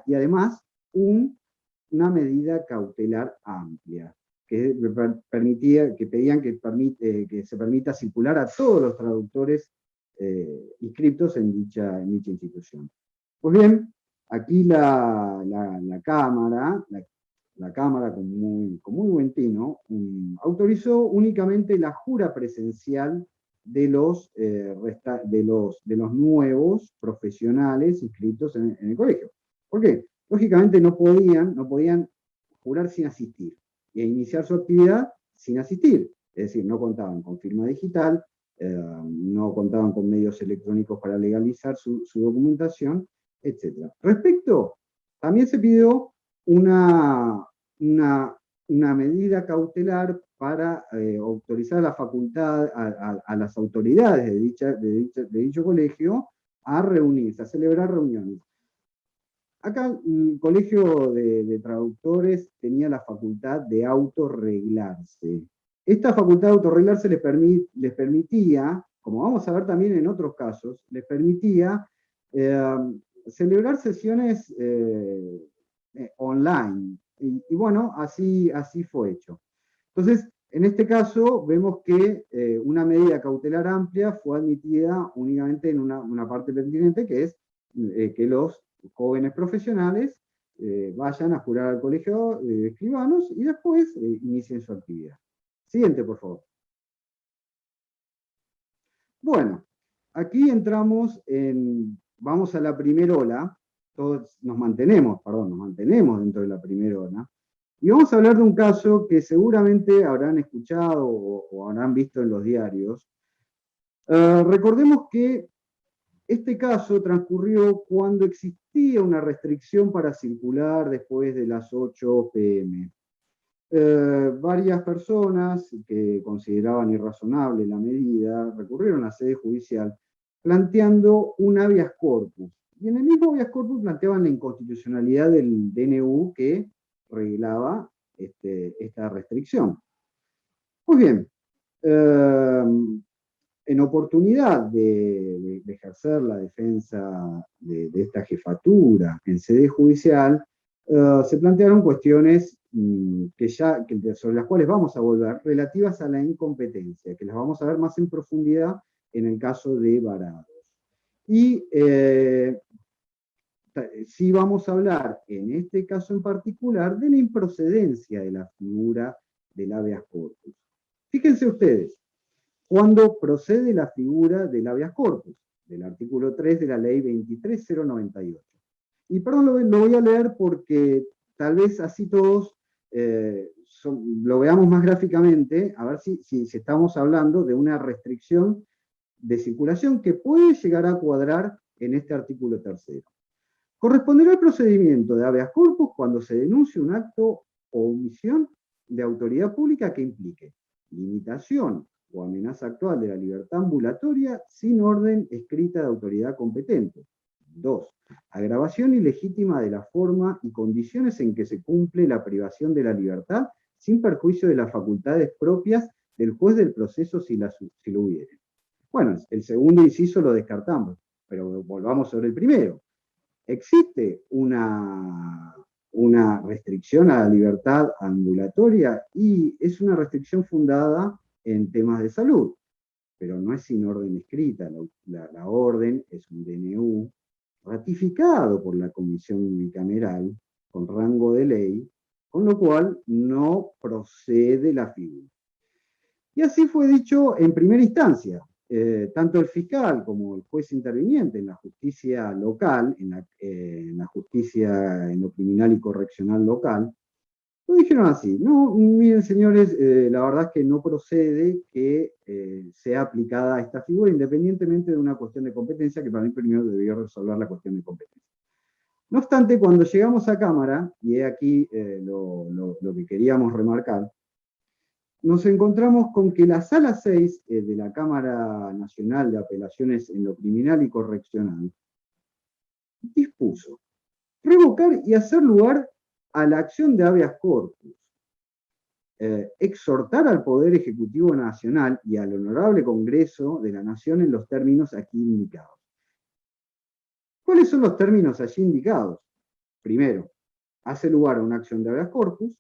y además una medida cautelar amplia que pedían que se permita circular a todos los traductores inscriptos en dicha institución. Pues bien, aquí la Cámara con muy buen tino, autorizó únicamente la jura presencial de los nuevos profesionales inscritos en el colegio. ¿Por qué? Lógicamente no podían jurar sin asistir y iniciar su actividad sin asistir. Es decir, no contaban con firma digital, no contaban con medios electrónicos para legalizar su documentación, etc. También se pidió una medida cautelar para autorizar la facultad a las autoridades de dicho colegio a reunirse, a celebrar reuniones. Acá el Colegio de Traductores tenía la facultad de autorreglarse. Esta facultad de autorreglarse les permitía, como vamos a ver también en otros casos, les permitía celebrar sesiones online. Y bueno, así fue hecho. Entonces, en este caso, vemos que una medida cautelar amplia fue admitida únicamente en una parte pertinente, que es que los jóvenes profesionales vayan a jurar al colegio de escribanos y después inicien su actividad. Siguiente, por favor. Bueno, aquí entramos vamos a la primera ola, todos nos mantenemos dentro de la primera ola, y vamos a hablar de un caso que seguramente habrán escuchado o habrán visto en los diarios. Recordemos que este caso transcurrió cuando existía una restricción para circular después de las 8 p.m. Varias personas que consideraban irrazonable la medida recurrieron a la sede judicial planteando un habeas corpus. Y en el mismo habeas corpus planteaban la inconstitucionalidad del DNU que reglaba esta restricción. Pues bien, en oportunidad de ejercer la defensa de esta jefatura en sede judicial, se plantearon cuestiones sobre las cuales vamos a volver, relativas a la incompetencia, que las vamos a ver más en profundidad en el caso de Varados. Y sí vamos a hablar, en este caso en particular, de la improcedencia de la figura del habeas corpus. Fíjense ustedes, cuando procede la figura del habeas corpus, del artículo 3 de la ley 23.098. Y perdón, lo voy a leer porque tal vez así todos lo veamos más gráficamente, a ver si estamos hablando de una restricción de circulación que puede llegar a cuadrar en este artículo 3. Corresponderá al procedimiento de habeas corpus cuando se denuncie un acto o omisión de autoridad pública que implique limitación o amenaza actual de la libertad ambulatoria sin orden escrita de autoridad competente. 2. Agravación ilegítima de la forma y condiciones en que se cumple la privación de la libertad sin perjuicio de las facultades propias del juez del proceso si lo hubiere. Bueno, el segundo inciso lo descartamos, pero volvamos sobre el primero. ¿Existe una restricción a la libertad ambulatoria? Y es una restricción fundada en temas de salud, pero no es sin orden escrita. La orden es un DNU ratificado por la Comisión Bicameral con rango de ley, con lo cual no procede la figura. Y así fue dicho en primera instancia. Tanto el fiscal como el juez interviniente en la justicia local, en la justicia en lo criminal y correccional local, lo dijeron así: no, miren señores, la verdad es que no procede que sea aplicada esta figura independientemente de una cuestión de competencia, que para mí primero debería resolver la cuestión de competencia. No obstante, cuando llegamos a Cámara, y he aquí lo que queríamos remarcar, nos encontramos con que la Sala 6 de la Cámara Nacional de Apelaciones en lo Criminal y Correccional dispuso revocar y hacer lugar a la acción de habeas corpus, exhortar al Poder Ejecutivo Nacional y al Honorable Congreso de la Nación en los términos aquí indicados. ¿Cuáles son los términos allí indicados? Primero, hace lugar a una acción de habeas corpus,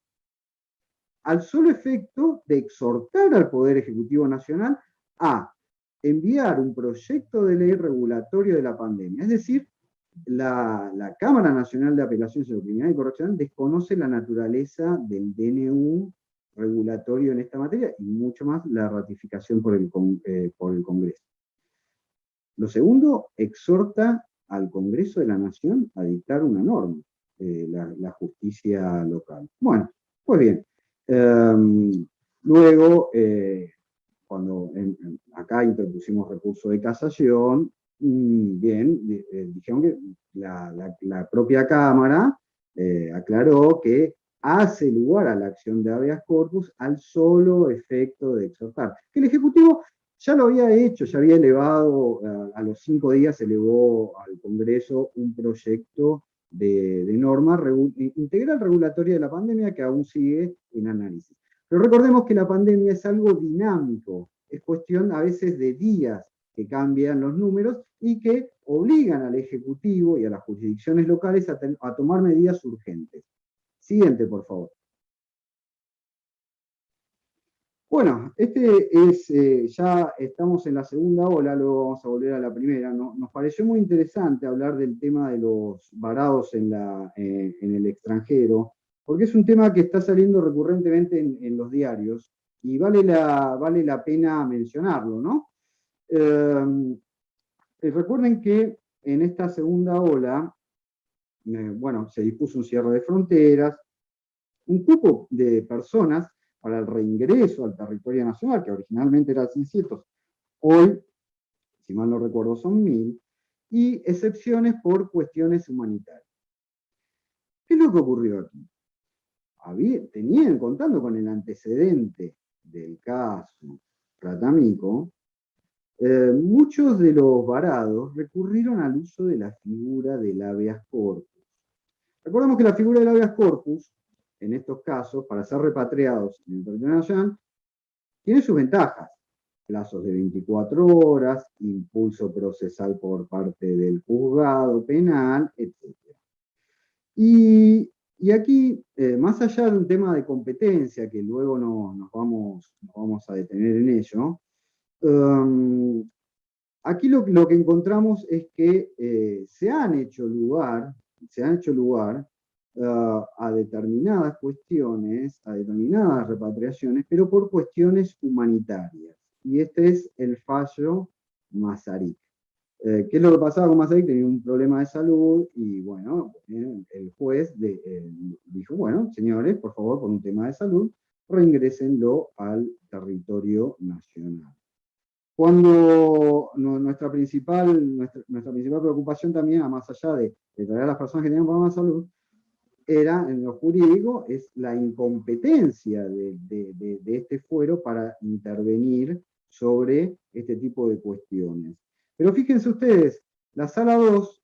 al solo efecto de exhortar al Poder Ejecutivo Nacional a enviar un proyecto de ley regulatorio de la pandemia. Es decir, la Cámara Nacional de Apelaciones en lo Criminal y Correccional desconoce la naturaleza del DNU regulatorio en esta materia y mucho más la ratificación por el Congreso. Lo segundo, exhorta al Congreso de la Nación a dictar una norma, la justicia local. Bueno, pues bien. Luego, cuando acá interpusimos recurso de casación, bien, dijeron que la propia Cámara aclaró que hace lugar a la acción de habeas corpus al solo efecto de exhortar. Que el Ejecutivo ya lo había hecho, ya había elevado, a los 5 días elevó al Congreso un proyecto de norma integral regulatoria de la pandemia que aún sigue en análisis. Pero recordemos que la pandemia es algo dinámico, es cuestión a veces de días que cambian los números y que obligan al Ejecutivo y a las jurisdicciones locales a tomar medidas urgentes. Siguiente, por favor. Bueno, ya estamos en la segunda ola, luego vamos a volver a la primera. Nos pareció muy interesante hablar del tema de los varados en el extranjero, porque es un tema que está saliendo recurrentemente en los diarios y vale la pena mencionarlo, ¿no? Recuerden que en esta segunda ola, bueno, se dispuso un cierre de fronteras, un cupo de personas para el reingreso al territorio nacional, que originalmente era 600, hoy, si mal no recuerdo, son 1000, y excepciones por cuestiones humanitarias. ¿Qué es lo que ocurrió aquí? Tenían, contando con el antecedente del caso Pratamico, muchos de los varados recurrieron al uso de la figura del habeas corpus. Recordemos que la figura del habeas corpus, en estos casos, para ser repatriados en el territorio nacional, tiene sus ventajas. Plazos de 24 horas, impulso procesal por parte del juzgado penal, etc. Y aquí, más allá de un tema de competencia, que luego nos vamos a detener en ello, aquí lo que encontramos es que se han hecho lugar a determinadas cuestiones, a determinadas repatriaciones, pero por cuestiones humanitarias. Y este es el fallo Masaryk. ¿Qué es lo que pasaba con Masaryk? Tenía un problema de salud y bueno, el juez dijo, bueno, señores, por favor, por un tema de salud, reingrésenlo al territorio nacional. Cuando nuestra principal preocupación también, más allá de traer a las personas que tenían problemas de salud, era, en lo jurídico, es la incompetencia de este fuero para intervenir sobre este tipo de cuestiones. Pero fíjense ustedes, la Sala 2,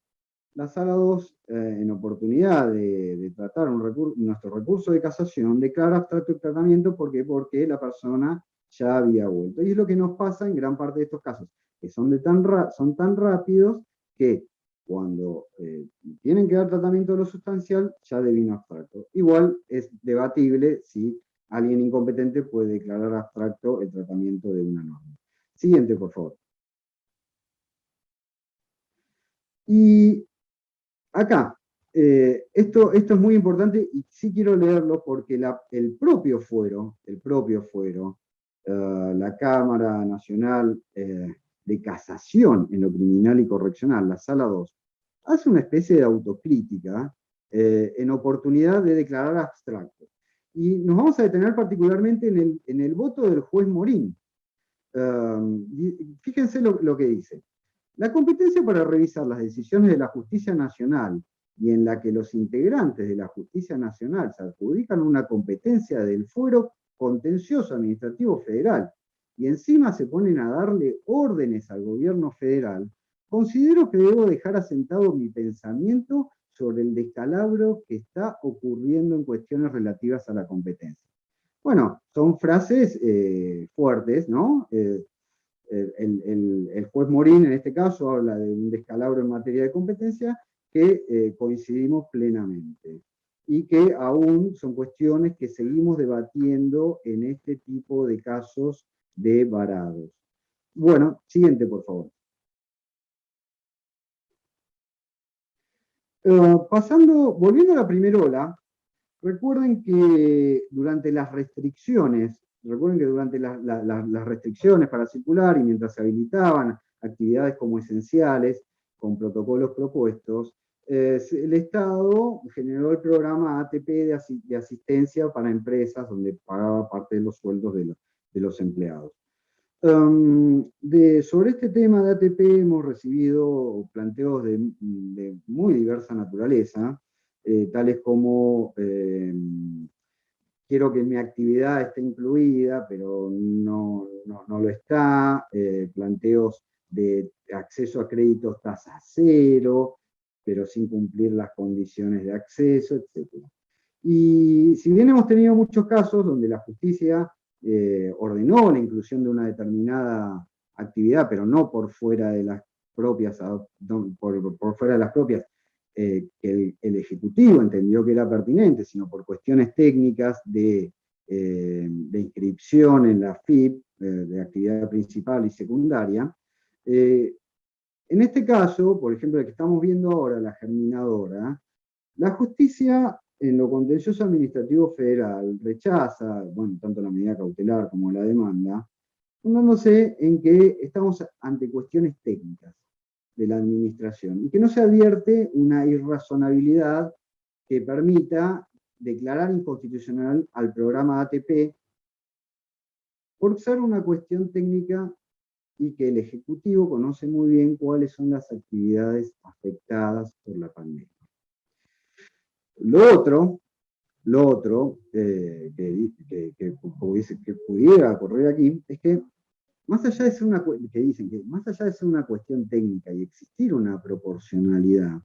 en oportunidad de tratar nuestro recurso de casación, declara abstracto el tratamiento porque la persona ya había vuelto. Y es lo que nos pasa en gran parte de estos casos, que son tan rápidos que cuando tienen que dar tratamiento de lo sustancial, ya devino abstracto. Igual es debatible si alguien incompetente puede declarar abstracto el tratamiento de una norma. Siguiente, por favor. Y acá, esto es muy importante y sí quiero leerlo porque el propio fuero, la Cámara Nacional de Casación en lo Criminal y Correccional, la Sala 2, hace una especie de autocrítica en oportunidad de declarar abstracto. Y nos vamos a detener particularmente en el voto del juez Morín. Fíjense lo que dice. La competencia para revisar las decisiones de la Justicia Nacional y en la que los integrantes de la Justicia Nacional se adjudican una competencia del fuero contencioso administrativo federal y encima se ponen a darle órdenes al gobierno federal, considero que debo dejar asentado mi pensamiento sobre el descalabro que está ocurriendo en cuestiones relativas a la competencia. Bueno, son frases fuertes, ¿no? El juez Morín, en este caso, habla de un descalabro en materia de competencia que coincidimos plenamente y que aún son cuestiones que seguimos debatiendo en este tipo de casos de varados. Bueno, siguiente, por favor. Volviendo a la primera ola, recuerden que durante las restricciones para circular y mientras se habilitaban actividades como esenciales, con protocolos propuestos, el Estado generó el programa ATP de asistencia para empresas, donde pagaba parte de los sueldos de los empleados. Sobre este tema de ATP hemos recibido planteos de muy diversa naturaleza, tales como quiero que mi actividad esté incluida, pero no lo está, planteos de acceso a créditos tasa cero, pero sin cumplir las condiciones de acceso, etc. Y si bien hemos tenido muchos casos donde la justicia ordenó la inclusión de una determinada actividad, pero no por fuera de las propias, por fuera de las propias, que el Ejecutivo entendió que era pertinente, sino por cuestiones técnicas de inscripción en la FIP, de actividad principal y secundaria. En este caso, por ejemplo, el que estamos viendo ahora, la germinadora, la justicia en lo contencioso administrativo federal rechaza, bueno, tanto la medida cautelar como la demanda, fundándose en que estamos ante cuestiones técnicas de la administración y que no se advierte una irrazonabilidad que permita declarar inconstitucional al programa ATP por ser una cuestión técnica y que el Ejecutivo conoce muy bien cuáles son las actividades afectadas por la pandemia. Lo otro que pudiera ocurrir aquí es que más allá de ser una cuestión técnica y existir una proporcionalidad,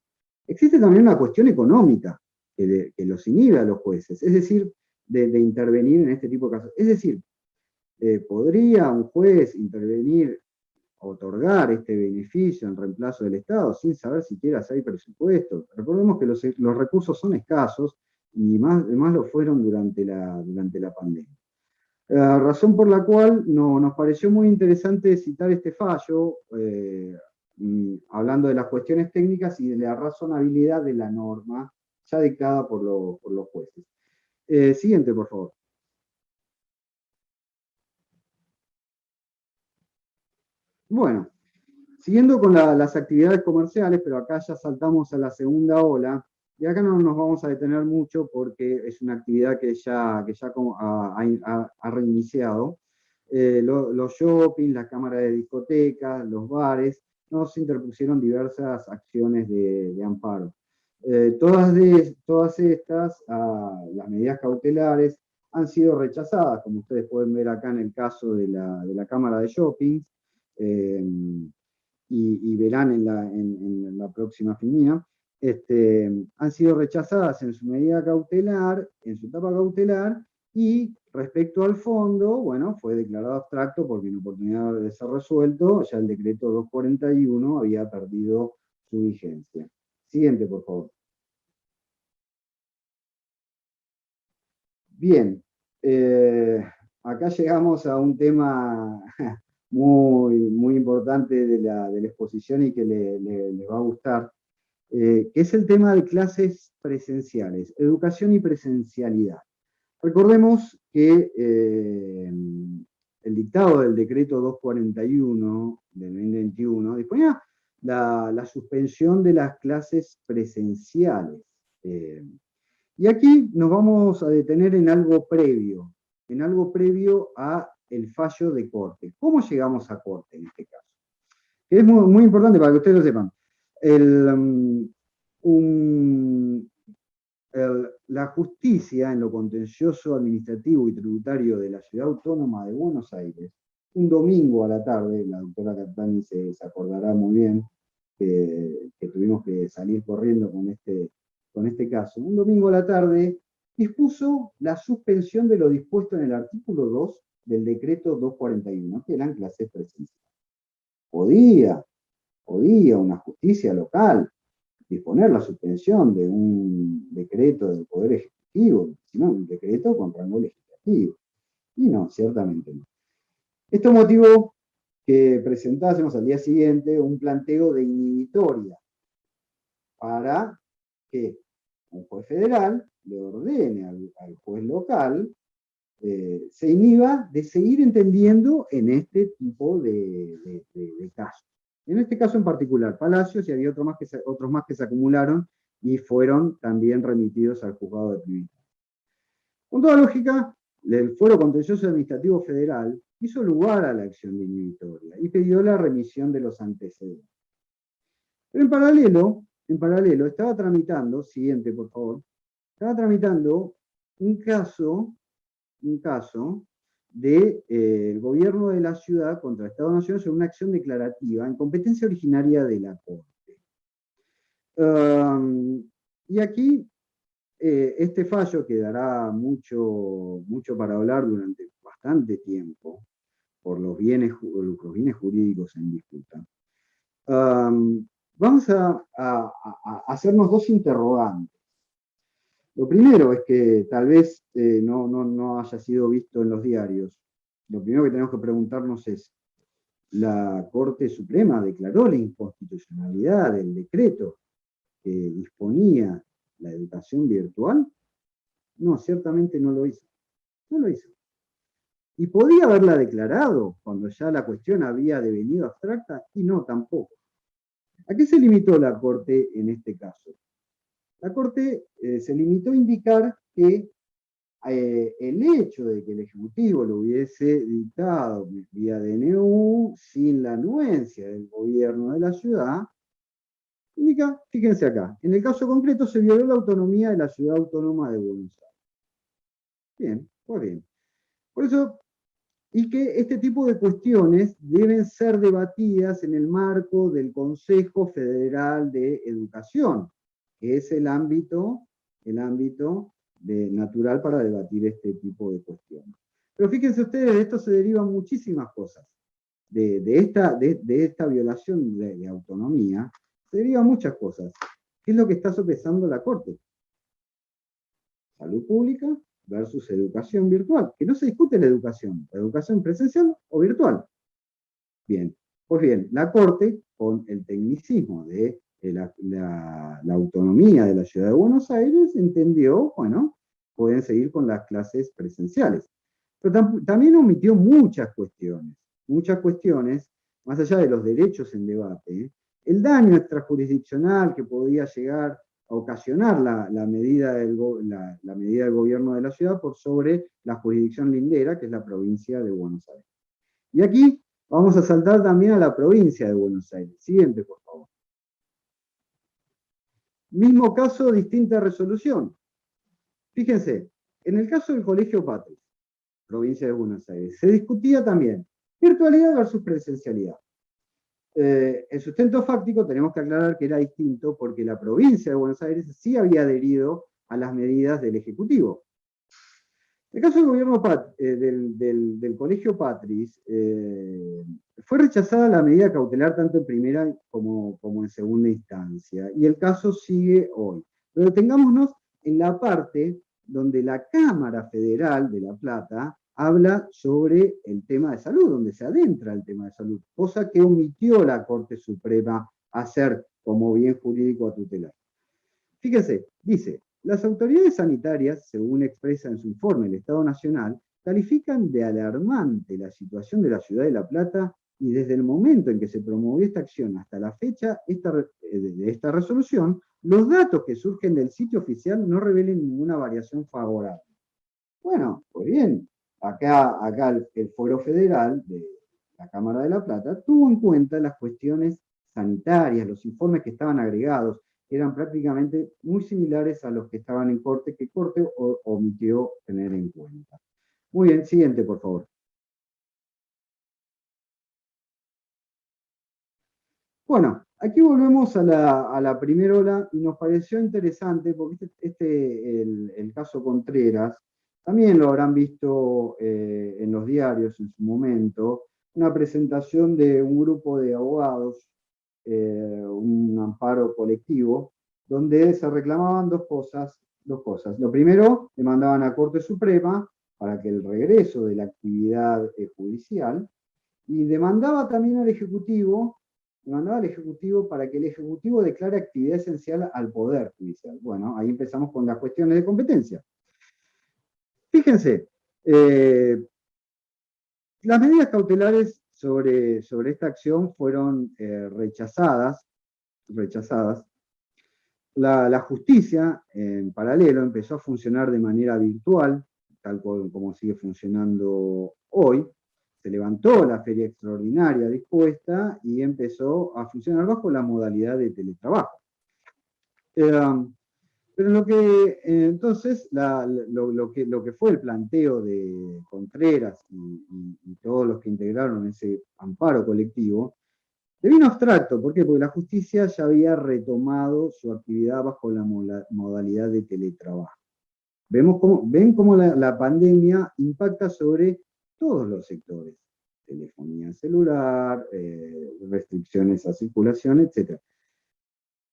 existe también una cuestión económica que los inhibe a los jueces, es decir, de intervenir en este tipo de casos. Es decir, ¿podría un juez intervenir, otorgar este beneficio en reemplazo del Estado sin saber siquiera si hay presupuesto? Recordemos que los recursos son escasos y más lo fueron durante la pandemia. Razón por la cual nos pareció muy interesante citar este fallo, hablando de las cuestiones técnicas y de la razonabilidad de la norma ya dictada por los jueces. Siguiente, por favor. Bueno, siguiendo con las actividades comerciales, pero acá ya saltamos a la segunda ola, y acá no nos vamos a detener mucho porque es una actividad que ya ha reiniciado. Los shopping, la cámara de discotecas, los bares, nos interpusieron diversas acciones de amparo. Todas estas, las medidas cautelares, han sido rechazadas, como ustedes pueden ver acá en el caso de la cámara de shopping, y verán en la próxima filmina. Han sido rechazadas en su medida cautelar, en su etapa cautelar, y respecto al fondo, bueno, fue declarado abstracto porque en oportunidad de ser resuelto, ya el decreto 241 había perdido su vigencia. Siguiente, por favor. Bien, acá llegamos a un tema muy importante de la exposición y que les va a gustar, que es el tema de clases presenciales, educación y presencialidad. Recordemos que el dictado del decreto 241 del 2021 disponía la suspensión de las clases presenciales. Y aquí nos vamos a detener en algo previo a el fallo de corte. ¿Cómo llegamos a corte en este caso? Que es muy importante para que ustedes lo sepan. La justicia en lo contencioso administrativo y tributario de la Ciudad Autónoma de Buenos Aires, un domingo a la tarde, la doctora Catani se acordará muy bien que tuvimos que salir corriendo con este caso, un domingo a la tarde dispuso la suspensión de lo dispuesto en el artículo 2 del decreto 241, que eran clases presenciales. Podía una justicia local disponer la suspensión de un decreto del Poder Ejecutivo, sino un decreto con rango legislativo. Y no, ciertamente no. Esto motivó que presentásemos al día siguiente un planteo de inhibitoria para que un juez federal le ordene al juez local se inhiba de seguir entendiendo en este tipo de casos. En este caso en particular, Palacios, y había otros más que se acumularon y fueron también remitidos al juzgado de primera. Con toda lógica, el Fuero Contencioso Administrativo Federal hizo lugar a la acción de inhibitoria y pidió la remisión de los antecedentes. Pero en paralelo estaba tramitando, siguiente por favor, estaba tramitando un caso del gobierno de la ciudad contra el Estado Nacional sobre una acción declarativa en competencia originaria de la Corte. Y aquí, este fallo que dará mucho para hablar durante bastante tiempo, por los bienes jurídicos en disputa. Vamos a hacernos dos interrogantes. Lo primero es que tal vez no haya sido visto en los diarios. Lo primero que tenemos que preguntarnos es, ¿la Corte Suprema declaró la inconstitucionalidad del decreto que disponía la educación virtual? No, ciertamente no lo hizo. No lo hizo. ¿Y podía haberla declarado cuando ya la cuestión había devenido abstracta? Y no, tampoco. ¿A qué se limitó la Corte en este caso? La Corte se limitó a indicar que el hecho de que el Ejecutivo lo hubiese dictado vía DNU sin la anuencia del gobierno de la ciudad, indica, fíjense acá, en el caso concreto se violó la autonomía de la Ciudad Autónoma de Buenos Aires. Bien, pues bien. Por eso, y que este tipo de cuestiones deben ser debatidas en el marco del Consejo Federal de Educación, que es el ámbito natural para debatir este tipo de cuestiones. Pero fíjense ustedes, de esto se derivan muchísimas cosas. De esta violación de autonomía, se derivan muchas cosas. ¿Qué es lo que está sopesando la Corte? Salud pública versus educación virtual. Que no se discute la educación presencial o virtual. Bien, pues bien, la Corte, con el tecnicismo de la autonomía de la Ciudad de Buenos Aires, entendió, bueno, pueden seguir con las clases presenciales. Pero también omitió muchas cuestiones, más allá de los derechos en debate, el daño extrajurisdiccional que podía llegar a ocasionar la medida del gobierno de la ciudad por sobre la jurisdicción lindera, que es la provincia de Buenos Aires. Y aquí vamos a saltar también a la provincia de Buenos Aires. Siguiente, por favor. Mismo caso, distinta resolución. Fíjense, en el caso del Colegio Patria, provincia de Buenos Aires, se discutía también virtualidad versus presencialidad. El sustento fáctico tenemos que aclarar que era distinto porque la provincia de Buenos Aires sí había adherido a las medidas del Ejecutivo. En el caso del gobierno del Colegio Patris, fue rechazada la medida cautelar tanto en primera como en segunda instancia, y el caso sigue hoy. Pero detengámonos en la parte donde la Cámara Federal de La Plata habla sobre el tema de salud, donde se adentra el tema de salud, cosa que omitió la Corte Suprema hacer como bien jurídico a tutelar. Fíjense, dice, las autoridades sanitarias, según expresa en su informe el Estado Nacional, califican de alarmante la situación de la ciudad de La Plata y desde el momento en que se promovió esta acción hasta la fecha de esta resolución, los datos que surgen del sitio oficial no revelen ninguna variación favorable. Bueno, pues bien, acá el Foro Federal de la Cámara de La Plata tuvo en cuenta las cuestiones sanitarias, los informes que estaban agregados, que eran prácticamente muy similares a los que estaban en Corte, que Corte omitió tener en cuenta. Muy bien, siguiente, por favor. Bueno, aquí volvemos a la primera ola y nos pareció interesante porque el caso Contreras, también lo habrán visto en los diarios en su momento, una presentación de un grupo de abogados, un amparo colectivo, donde se reclamaban dos cosas. Lo primero, demandaban a Corte Suprema para que el regreso de la actividad judicial, y demandaba también al Ejecutivo para que el Ejecutivo declare actividad esencial al Poder Judicial. Bueno, ahí empezamos con las cuestiones de competencia. Fíjense, las medidas cautelares sobre esta acción fueron rechazadas. La justicia, en paralelo, empezó a funcionar de manera virtual, tal como sigue funcionando hoy. Se levantó la feria extraordinaria dispuesta y empezó a funcionar bajo la modalidad de teletrabajo. Pero entonces, lo que fue el planteo de Contreras y todos los que integraron ese amparo colectivo, Le vino abstracto, ¿por qué? Porque la justicia ya había retomado su actividad bajo la modalidad de teletrabajo. Ven cómo la pandemia impacta sobre todos los sectores. Telefonía celular, restricciones a circulación, etc.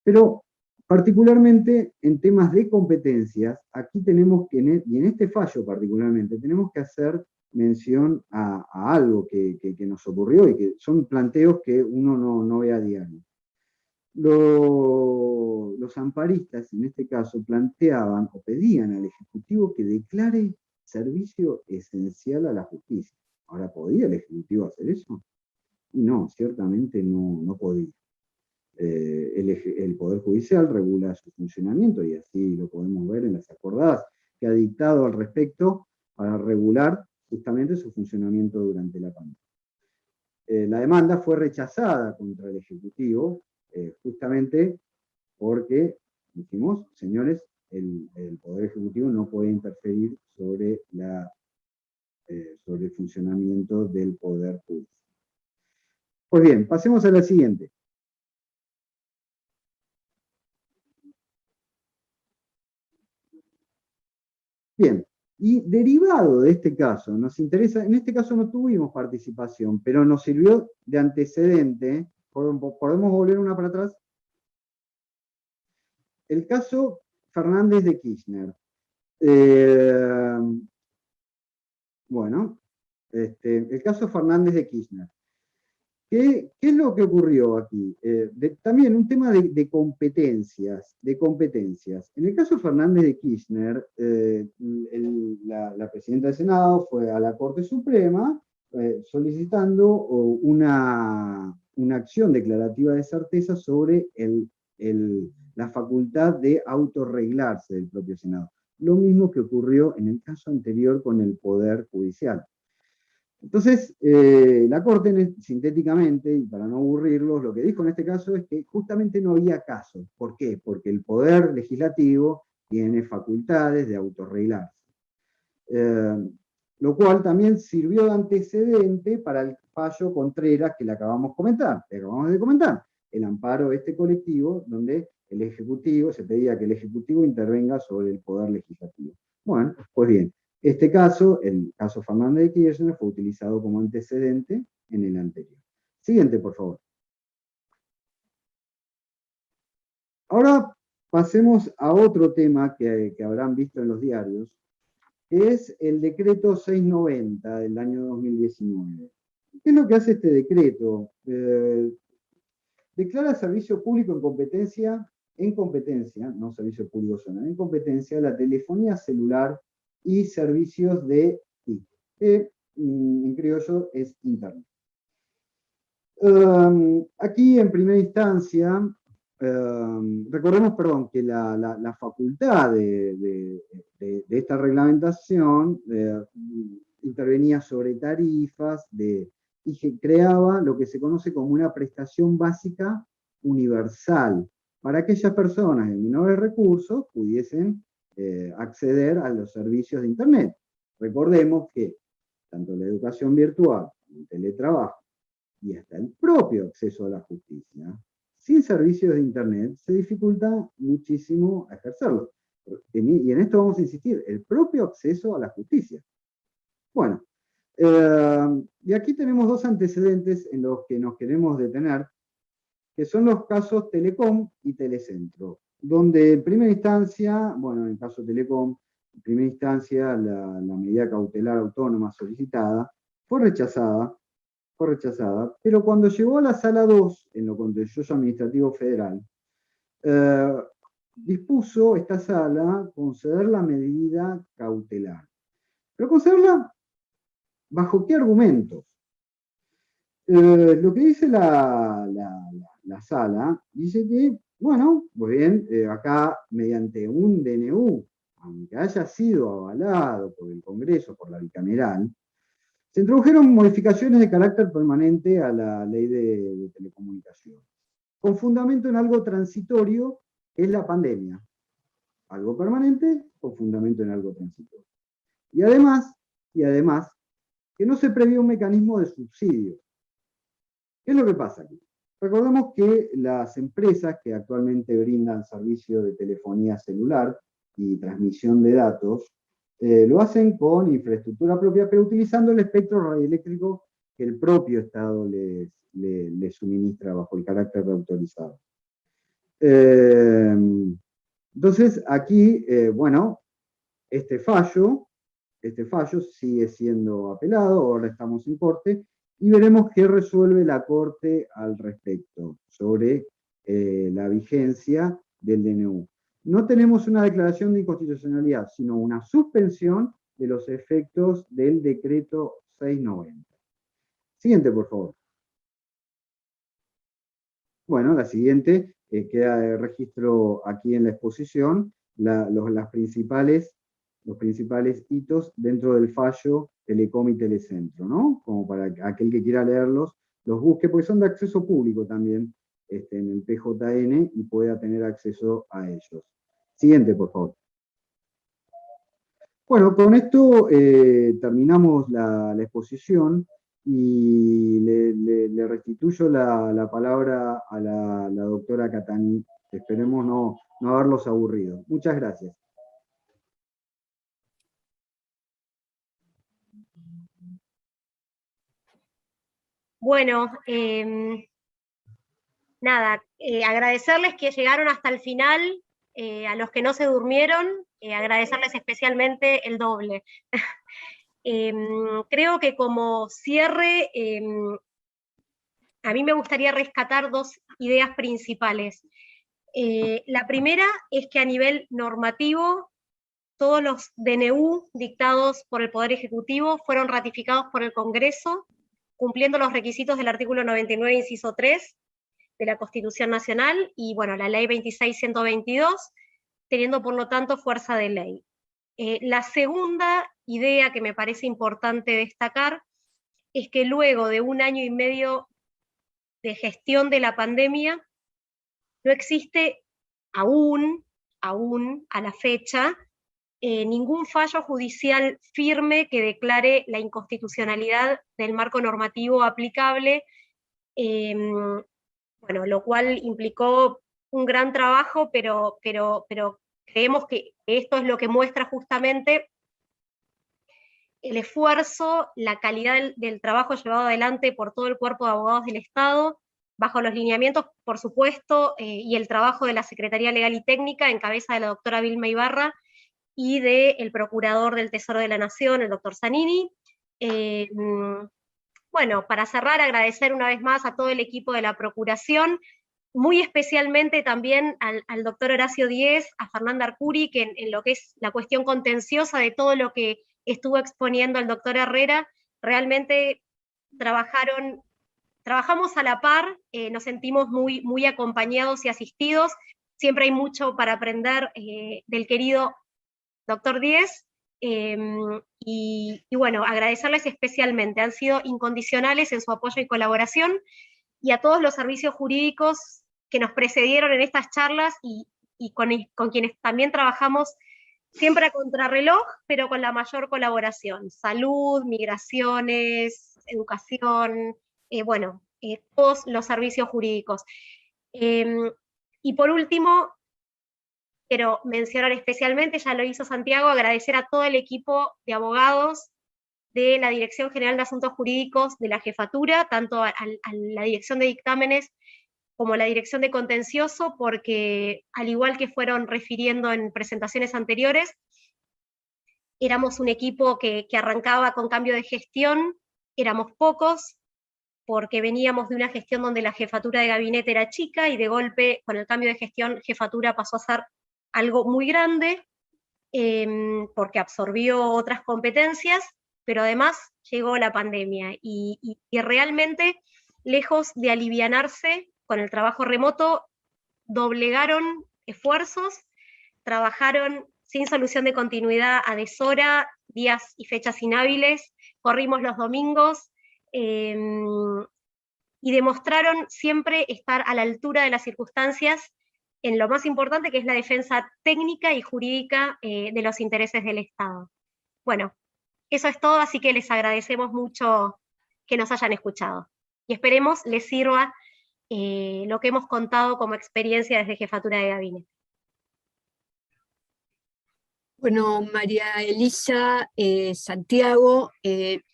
Pero particularmente en temas de competencias, aquí tenemos que, y en este fallo particularmente, tenemos que hacer mención a algo que nos ocurrió y que son planteos que uno no ve a diario. Los amparistas, en este caso, planteaban o pedían al Ejecutivo que declare servicio esencial a la justicia. Ahora, ¿podía el Ejecutivo hacer eso? No, ciertamente no podía. El Poder Judicial regula su funcionamiento, y así lo podemos ver en las acordadas que ha dictado al respecto para regular justamente su funcionamiento durante la pandemia. La demanda fue rechazada contra el Ejecutivo, justamente porque dijimos, señores, el Poder Ejecutivo no puede interferir sobre el funcionamiento del Poder Judicial. Pues bien, pasemos a la siguiente. Bien, y derivado de este caso, nos interesa, en este caso no tuvimos participación, pero nos sirvió de antecedente. ¿Podemos volver una para atrás? El caso Fernández de Kirchner. Bueno, el caso Fernández de Kirchner. ¿Qué es lo que ocurrió aquí? También un tema de competencias. En el caso Fernández de Kirchner, la presidenta del Senado fue a la Corte Suprema solicitando una acción declarativa de certeza sobre la facultad de autorreglarse del propio Senado. Lo mismo que ocurrió en el caso anterior con el Poder Judicial. Entonces, la Corte, sintéticamente, y para no aburrirlos, lo que dijo en este caso es que justamente no había caso. ¿Por qué? Porque el Poder Legislativo tiene facultades de autorreglarse. Lo cual también sirvió de antecedente para el fallo Contreras que le acabamos de comentar. El amparo colectivo, donde el Ejecutivo, se pedía que el Ejecutivo intervenga sobre el Poder Legislativo. Bueno, pues bien. Este caso, el caso Fernández de Kirchner, fue utilizado como antecedente en el anterior. Siguiente, por favor. Ahora pasemos a otro tema que habrán visto en los diarios, que es el decreto 690 del año 2019. ¿Qué es lo que hace este decreto? Declara servicio público en competencia, no servicio público solo, en competencia, la telefonía celular y servicios de TIC, que en criollo es Internet. Aquí en primera instancia, recordemos, que la facultad de esta reglamentación intervenía sobre tarifas y creaba lo que se conoce como una prestación básica universal para aquellas personas de menores recursos pudiesen acceder a los servicios de Internet. Recordemos que tanto la educación virtual, el teletrabajo y hasta el propio acceso a la justicia, sin servicios de Internet se dificulta muchísimo ejercerlo. Y en esto vamos a insistir, el propio acceso a la justicia. Bueno, y aquí tenemos dos antecedentes en los que nos queremos detener, que son los casos Telecom y Telecentro, donde en primera instancia, en el caso Telecom, en primera instancia la medida cautelar autónoma solicitada fue rechazada, pero cuando llegó a la sala 2, en lo contencioso administrativo federal, dispuso esta sala conceder la medida cautelar. Pero concederla, ¿bajo qué argumentos? Lo que dice la sala, dice que, pues bien, acá mediante un DNU, aunque haya sido avalado por el Congreso, por la bicameral, se introdujeron modificaciones de carácter permanente a la ley de telecomunicaciones, con fundamento en algo transitorio, que es la pandemia. Algo permanente, con fundamento en algo transitorio. Y además, que no se previó un mecanismo de subsidio. ¿Qué es lo que pasa aquí? Recordemos que las empresas que actualmente brindan servicio de telefonía celular y transmisión de datos, lo hacen con infraestructura propia, pero utilizando el espectro radioeléctrico que el propio Estado les suministra bajo el carácter de autorizado. Entonces, aquí, bueno, este fallo sigue siendo apelado, ahora estamos en corte, y veremos qué resuelve la Corte al respecto sobre la vigencia del DNU. No tenemos una declaración de inconstitucionalidad, sino una suspensión de los efectos del decreto 690. Siguiente, por favor. Bueno, la siguiente queda de registro aquí en la exposición, los principales hitos dentro del fallo Telecom y Telecentro, ¿no? Como para aquel que quiera leerlos, los busque, porque son de acceso público también en el PJN y pueda tener acceso a ellos. Siguiente, por favor. Bueno, con esto terminamos la exposición y le restituyo la palabra a la doctora Catani. Esperemos no haberlos aburrido. Muchas gracias. Bueno, nada, agradecerles que llegaron hasta el final, a los que no se durmieron, agradecerles especialmente el doble. Creo que como cierre, a mí me gustaría rescatar dos ideas principales. La primera es que a nivel normativo, todos los DNU dictados por el Poder Ejecutivo fueron ratificados por el Congreso, cumpliendo los requisitos del artículo 99, inciso 3 de la Constitución Nacional, y bueno, la ley 26.122, teniendo por lo tanto fuerza de ley. La segunda idea que me parece importante destacar es que luego de 1 año y medio de gestión de la pandemia, no existe aún a la fecha, ningún fallo judicial firme que declare la inconstitucionalidad del marco normativo aplicable, bueno, lo cual implicó un gran trabajo, pero creemos que esto es lo que muestra justamente el esfuerzo, la calidad del trabajo llevado adelante por todo el cuerpo de abogados del Estado, bajo los lineamientos, por supuesto, y el trabajo de la Secretaría Legal y Técnica, en cabeza de la doctora Vilma Ibarra, y del Procurador del Tesoro de la Nación, el doctor Zanini. Bueno, para cerrar, agradecer una vez más a todo el equipo de la Procuración, muy especialmente también al doctor Horacio Díez, a Fernanda Arcuri, que en lo que es la cuestión contenciosa de todo lo que estuvo exponiendo el doctor Herrera, realmente trabajamos a la par, nos sentimos muy acompañados y asistidos, siempre hay mucho para aprender del querido doctor Díez, y bueno, agradecerles especialmente, han sido incondicionales en su apoyo y colaboración, y a todos los servicios jurídicos que nos precedieron en estas charlas y con quienes también trabajamos siempre a contrarreloj, pero con la mayor colaboración. Salud, migraciones, educación, bueno, todos los servicios jurídicos. Y por último, quiero mencionar especialmente, ya lo hizo Santiago, agradecer a todo el equipo de abogados de la Dirección General de Asuntos Jurídicos de la Jefatura, tanto a la Dirección de Dictámenes como a la Dirección de Contencioso, porque al igual que fueron refiriendo en presentaciones anteriores, éramos un equipo que arrancaba con cambio de gestión, éramos pocos, porque veníamos de una gestión donde la jefatura de gabinete era chica, y de golpe, con el cambio de gestión, jefatura pasó a ser algo muy grande, porque absorbió otras competencias, pero además llegó la pandemia, y realmente, lejos de alivianarse con el trabajo remoto, doblegaron esfuerzos, trabajaron sin solución de continuidad a deshora, días y fechas inhábiles, corrimos los domingos, y demostraron siempre estar a la altura de las circunstancias en lo más importante, que es la defensa técnica y jurídica de los intereses del Estado. Bueno, eso es todo, así que les agradecemos mucho que nos hayan escuchado. Y esperemos les sirva lo que hemos contado como experiencia desde Jefatura de Gabinete. Bueno, María Elisa, Santiago,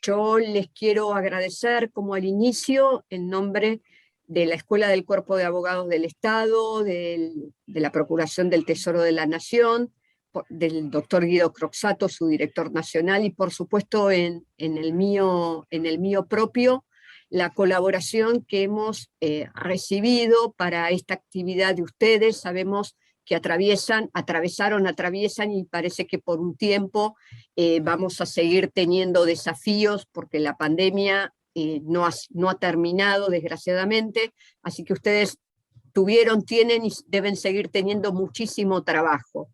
yo les quiero agradecer como al inicio, en nombre de la Escuela del Cuerpo de Abogados del Estado, de la Procuración del Tesoro de la Nación, del doctor Guido Croxatto, su director nacional, y por supuesto en el mío propio, la colaboración que hemos recibido para esta actividad de ustedes. Sabemos que atraviesan y parece que por un tiempo vamos a seguir teniendo desafíos porque la pandemia no ha terminado, desgraciadamente, así que ustedes tienen y deben seguir teniendo muchísimo trabajo.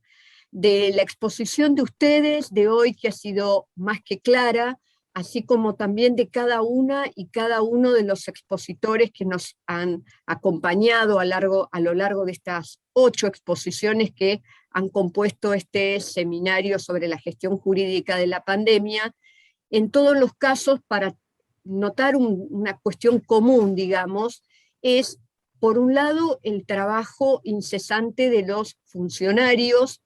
De la exposición de ustedes de hoy, que ha sido más que clara, así como también de cada una y cada uno de los expositores que nos han acompañado a lo largo de estas 8 exposiciones que han compuesto este seminario sobre la gestión jurídica de la pandemia. En todos los casos, para notar una cuestión común, digamos, es, por un lado, el trabajo incesante de los funcionarios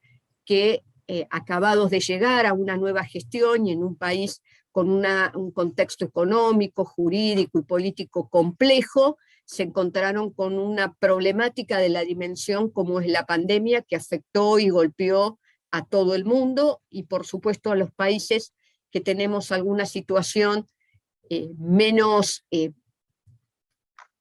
que, acabados de llegar a una nueva gestión y en un país con un contexto económico, jurídico y político complejo, se encontraron con una problemática de la dimensión como es la pandemia, que afectó y golpeó a todo el mundo, y por supuesto a los países que tenemos alguna situación menos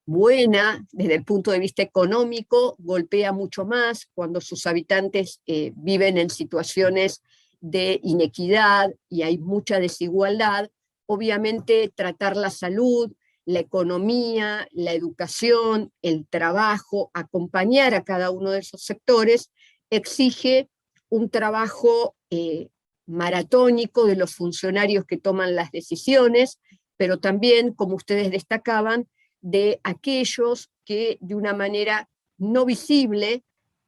buena desde el punto de vista económico, golpea mucho más cuando sus habitantes viven en situaciones de inequidad y hay mucha desigualdad. Obviamente tratar la salud, la economía, la educación, el trabajo, acompañar a cada uno de esos sectores, exige un trabajo maratónico de los funcionarios que toman las decisiones, pero también, como ustedes destacaban, de aquellos que de una manera no visible,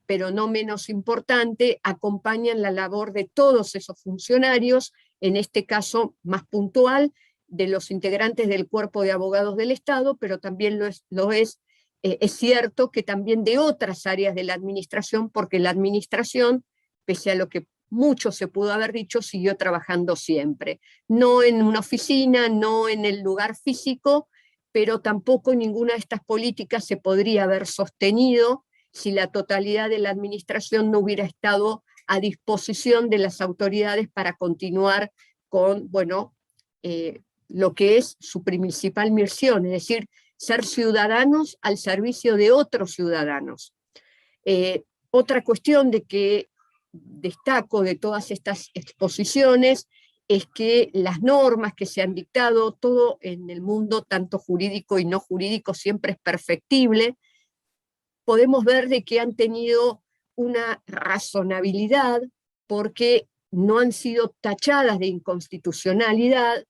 pero no menos importante, acompañan la labor de todos esos funcionarios, en este caso más puntual, de los integrantes del Cuerpo de Abogados del Estado, pero también es cierto que también de otras áreas de la administración, porque la administración, pese a lo que mucho se pudo haber dicho, siguió trabajando siempre. No en una oficina, no en el lugar físico, pero tampoco ninguna de estas políticas se podría haber sostenido si la totalidad de la administración no hubiera estado a disposición de las autoridades para continuar con, bueno, lo que es su principal misión, es decir, ser ciudadanos al servicio de otros ciudadanos. Otra cuestión de que destaco de todas estas exposiciones es que las normas que se han dictado, todo en el mundo, tanto jurídico y no jurídico, siempre es perfectible. Podemos ver de que han tenido una razonabilidad porque no han sido tachadas de inconstitucionalidad.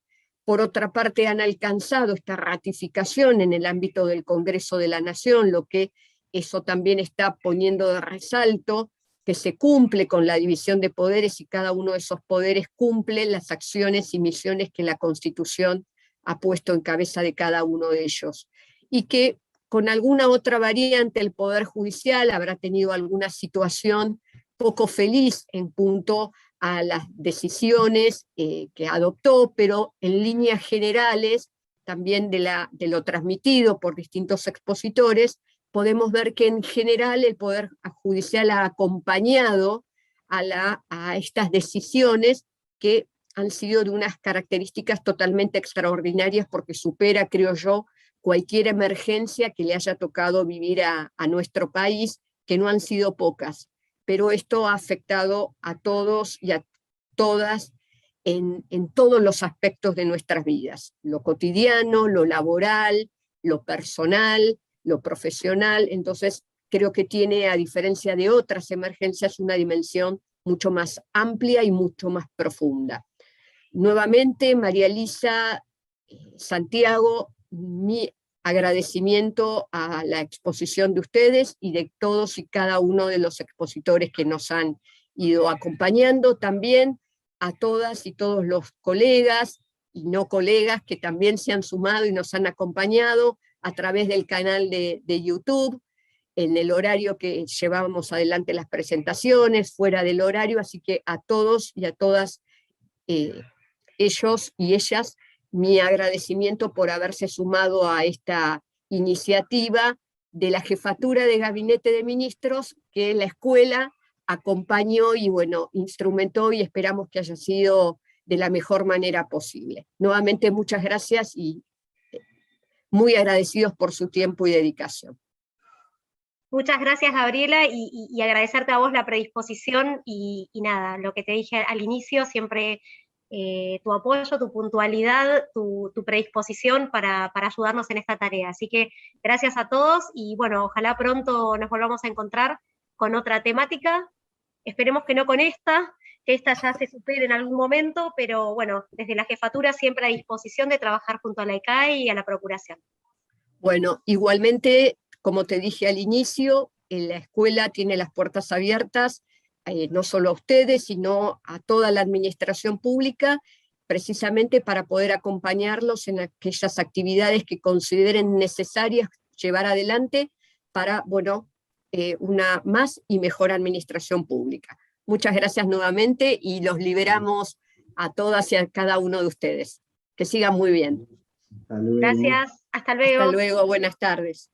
Por otra parte, han alcanzado esta ratificación en el ámbito del Congreso de la Nación, lo que eso también está poniendo de resalto que se cumple con la división de poderes y cada uno de esos poderes cumple las acciones y misiones que la Constitución ha puesto en cabeza de cada uno de ellos. Y que con alguna otra variante el Poder Judicial habrá tenido alguna situación poco feliz en punto a las decisiones que adoptó, pero en líneas generales, también de lo transmitido por distintos expositores, podemos ver que en general el Poder Judicial ha acompañado a estas decisiones que han sido de unas características totalmente extraordinarias porque supera, creo yo, cualquier emergencia que le haya tocado vivir a nuestro país, que no han sido pocas. Pero esto ha afectado a todos y a todas en todos los aspectos de nuestras vidas, lo cotidiano, lo laboral, lo personal, lo profesional. Entonces creo que tiene, a diferencia de otras emergencias, una dimensión mucho más amplia y mucho más profunda. Nuevamente, María Elisa, Santiago, mi agradecimiento a la exposición de ustedes y de todos y cada uno de los expositores que nos han ido acompañando, también a todas y todos los colegas y no colegas que también se han sumado y nos han acompañado, a través del canal de YouTube, en el horario que llevábamos adelante las presentaciones, fuera del horario, así que a todos y a todas ellos y ellas, mi agradecimiento por haberse sumado a esta iniciativa de la Jefatura de Gabinete de Ministros, que la escuela acompañó y bueno, instrumentó, y esperamos que haya sido de la mejor manera posible. Nuevamente muchas gracias y muy agradecidos por su tiempo y dedicación. Muchas gracias, Gabriela, y agradecerte a vos la predisposición y nada, lo que te dije al inicio, siempre tu apoyo, tu puntualidad, tu predisposición para ayudarnos en esta tarea. Así que gracias a todos y bueno, ojalá pronto nos volvamos a encontrar con otra temática. Esperemos que no con esta, que esta ya se supere en algún momento, pero bueno, desde la jefatura siempre a disposición de trabajar junto a la ICAE y a la Procuración. Bueno, igualmente, como te dije al inicio, la escuela tiene las puertas abiertas, no solo a ustedes, sino a toda la administración pública, precisamente para poder acompañarlos en aquellas actividades que consideren necesarias llevar adelante para, bueno, una más y mejor administración pública. Muchas gracias nuevamente y los liberamos a todas y a cada uno de ustedes. Que sigan muy bien. Hasta luego. Gracias, hasta luego. Hasta luego, buenas tardes.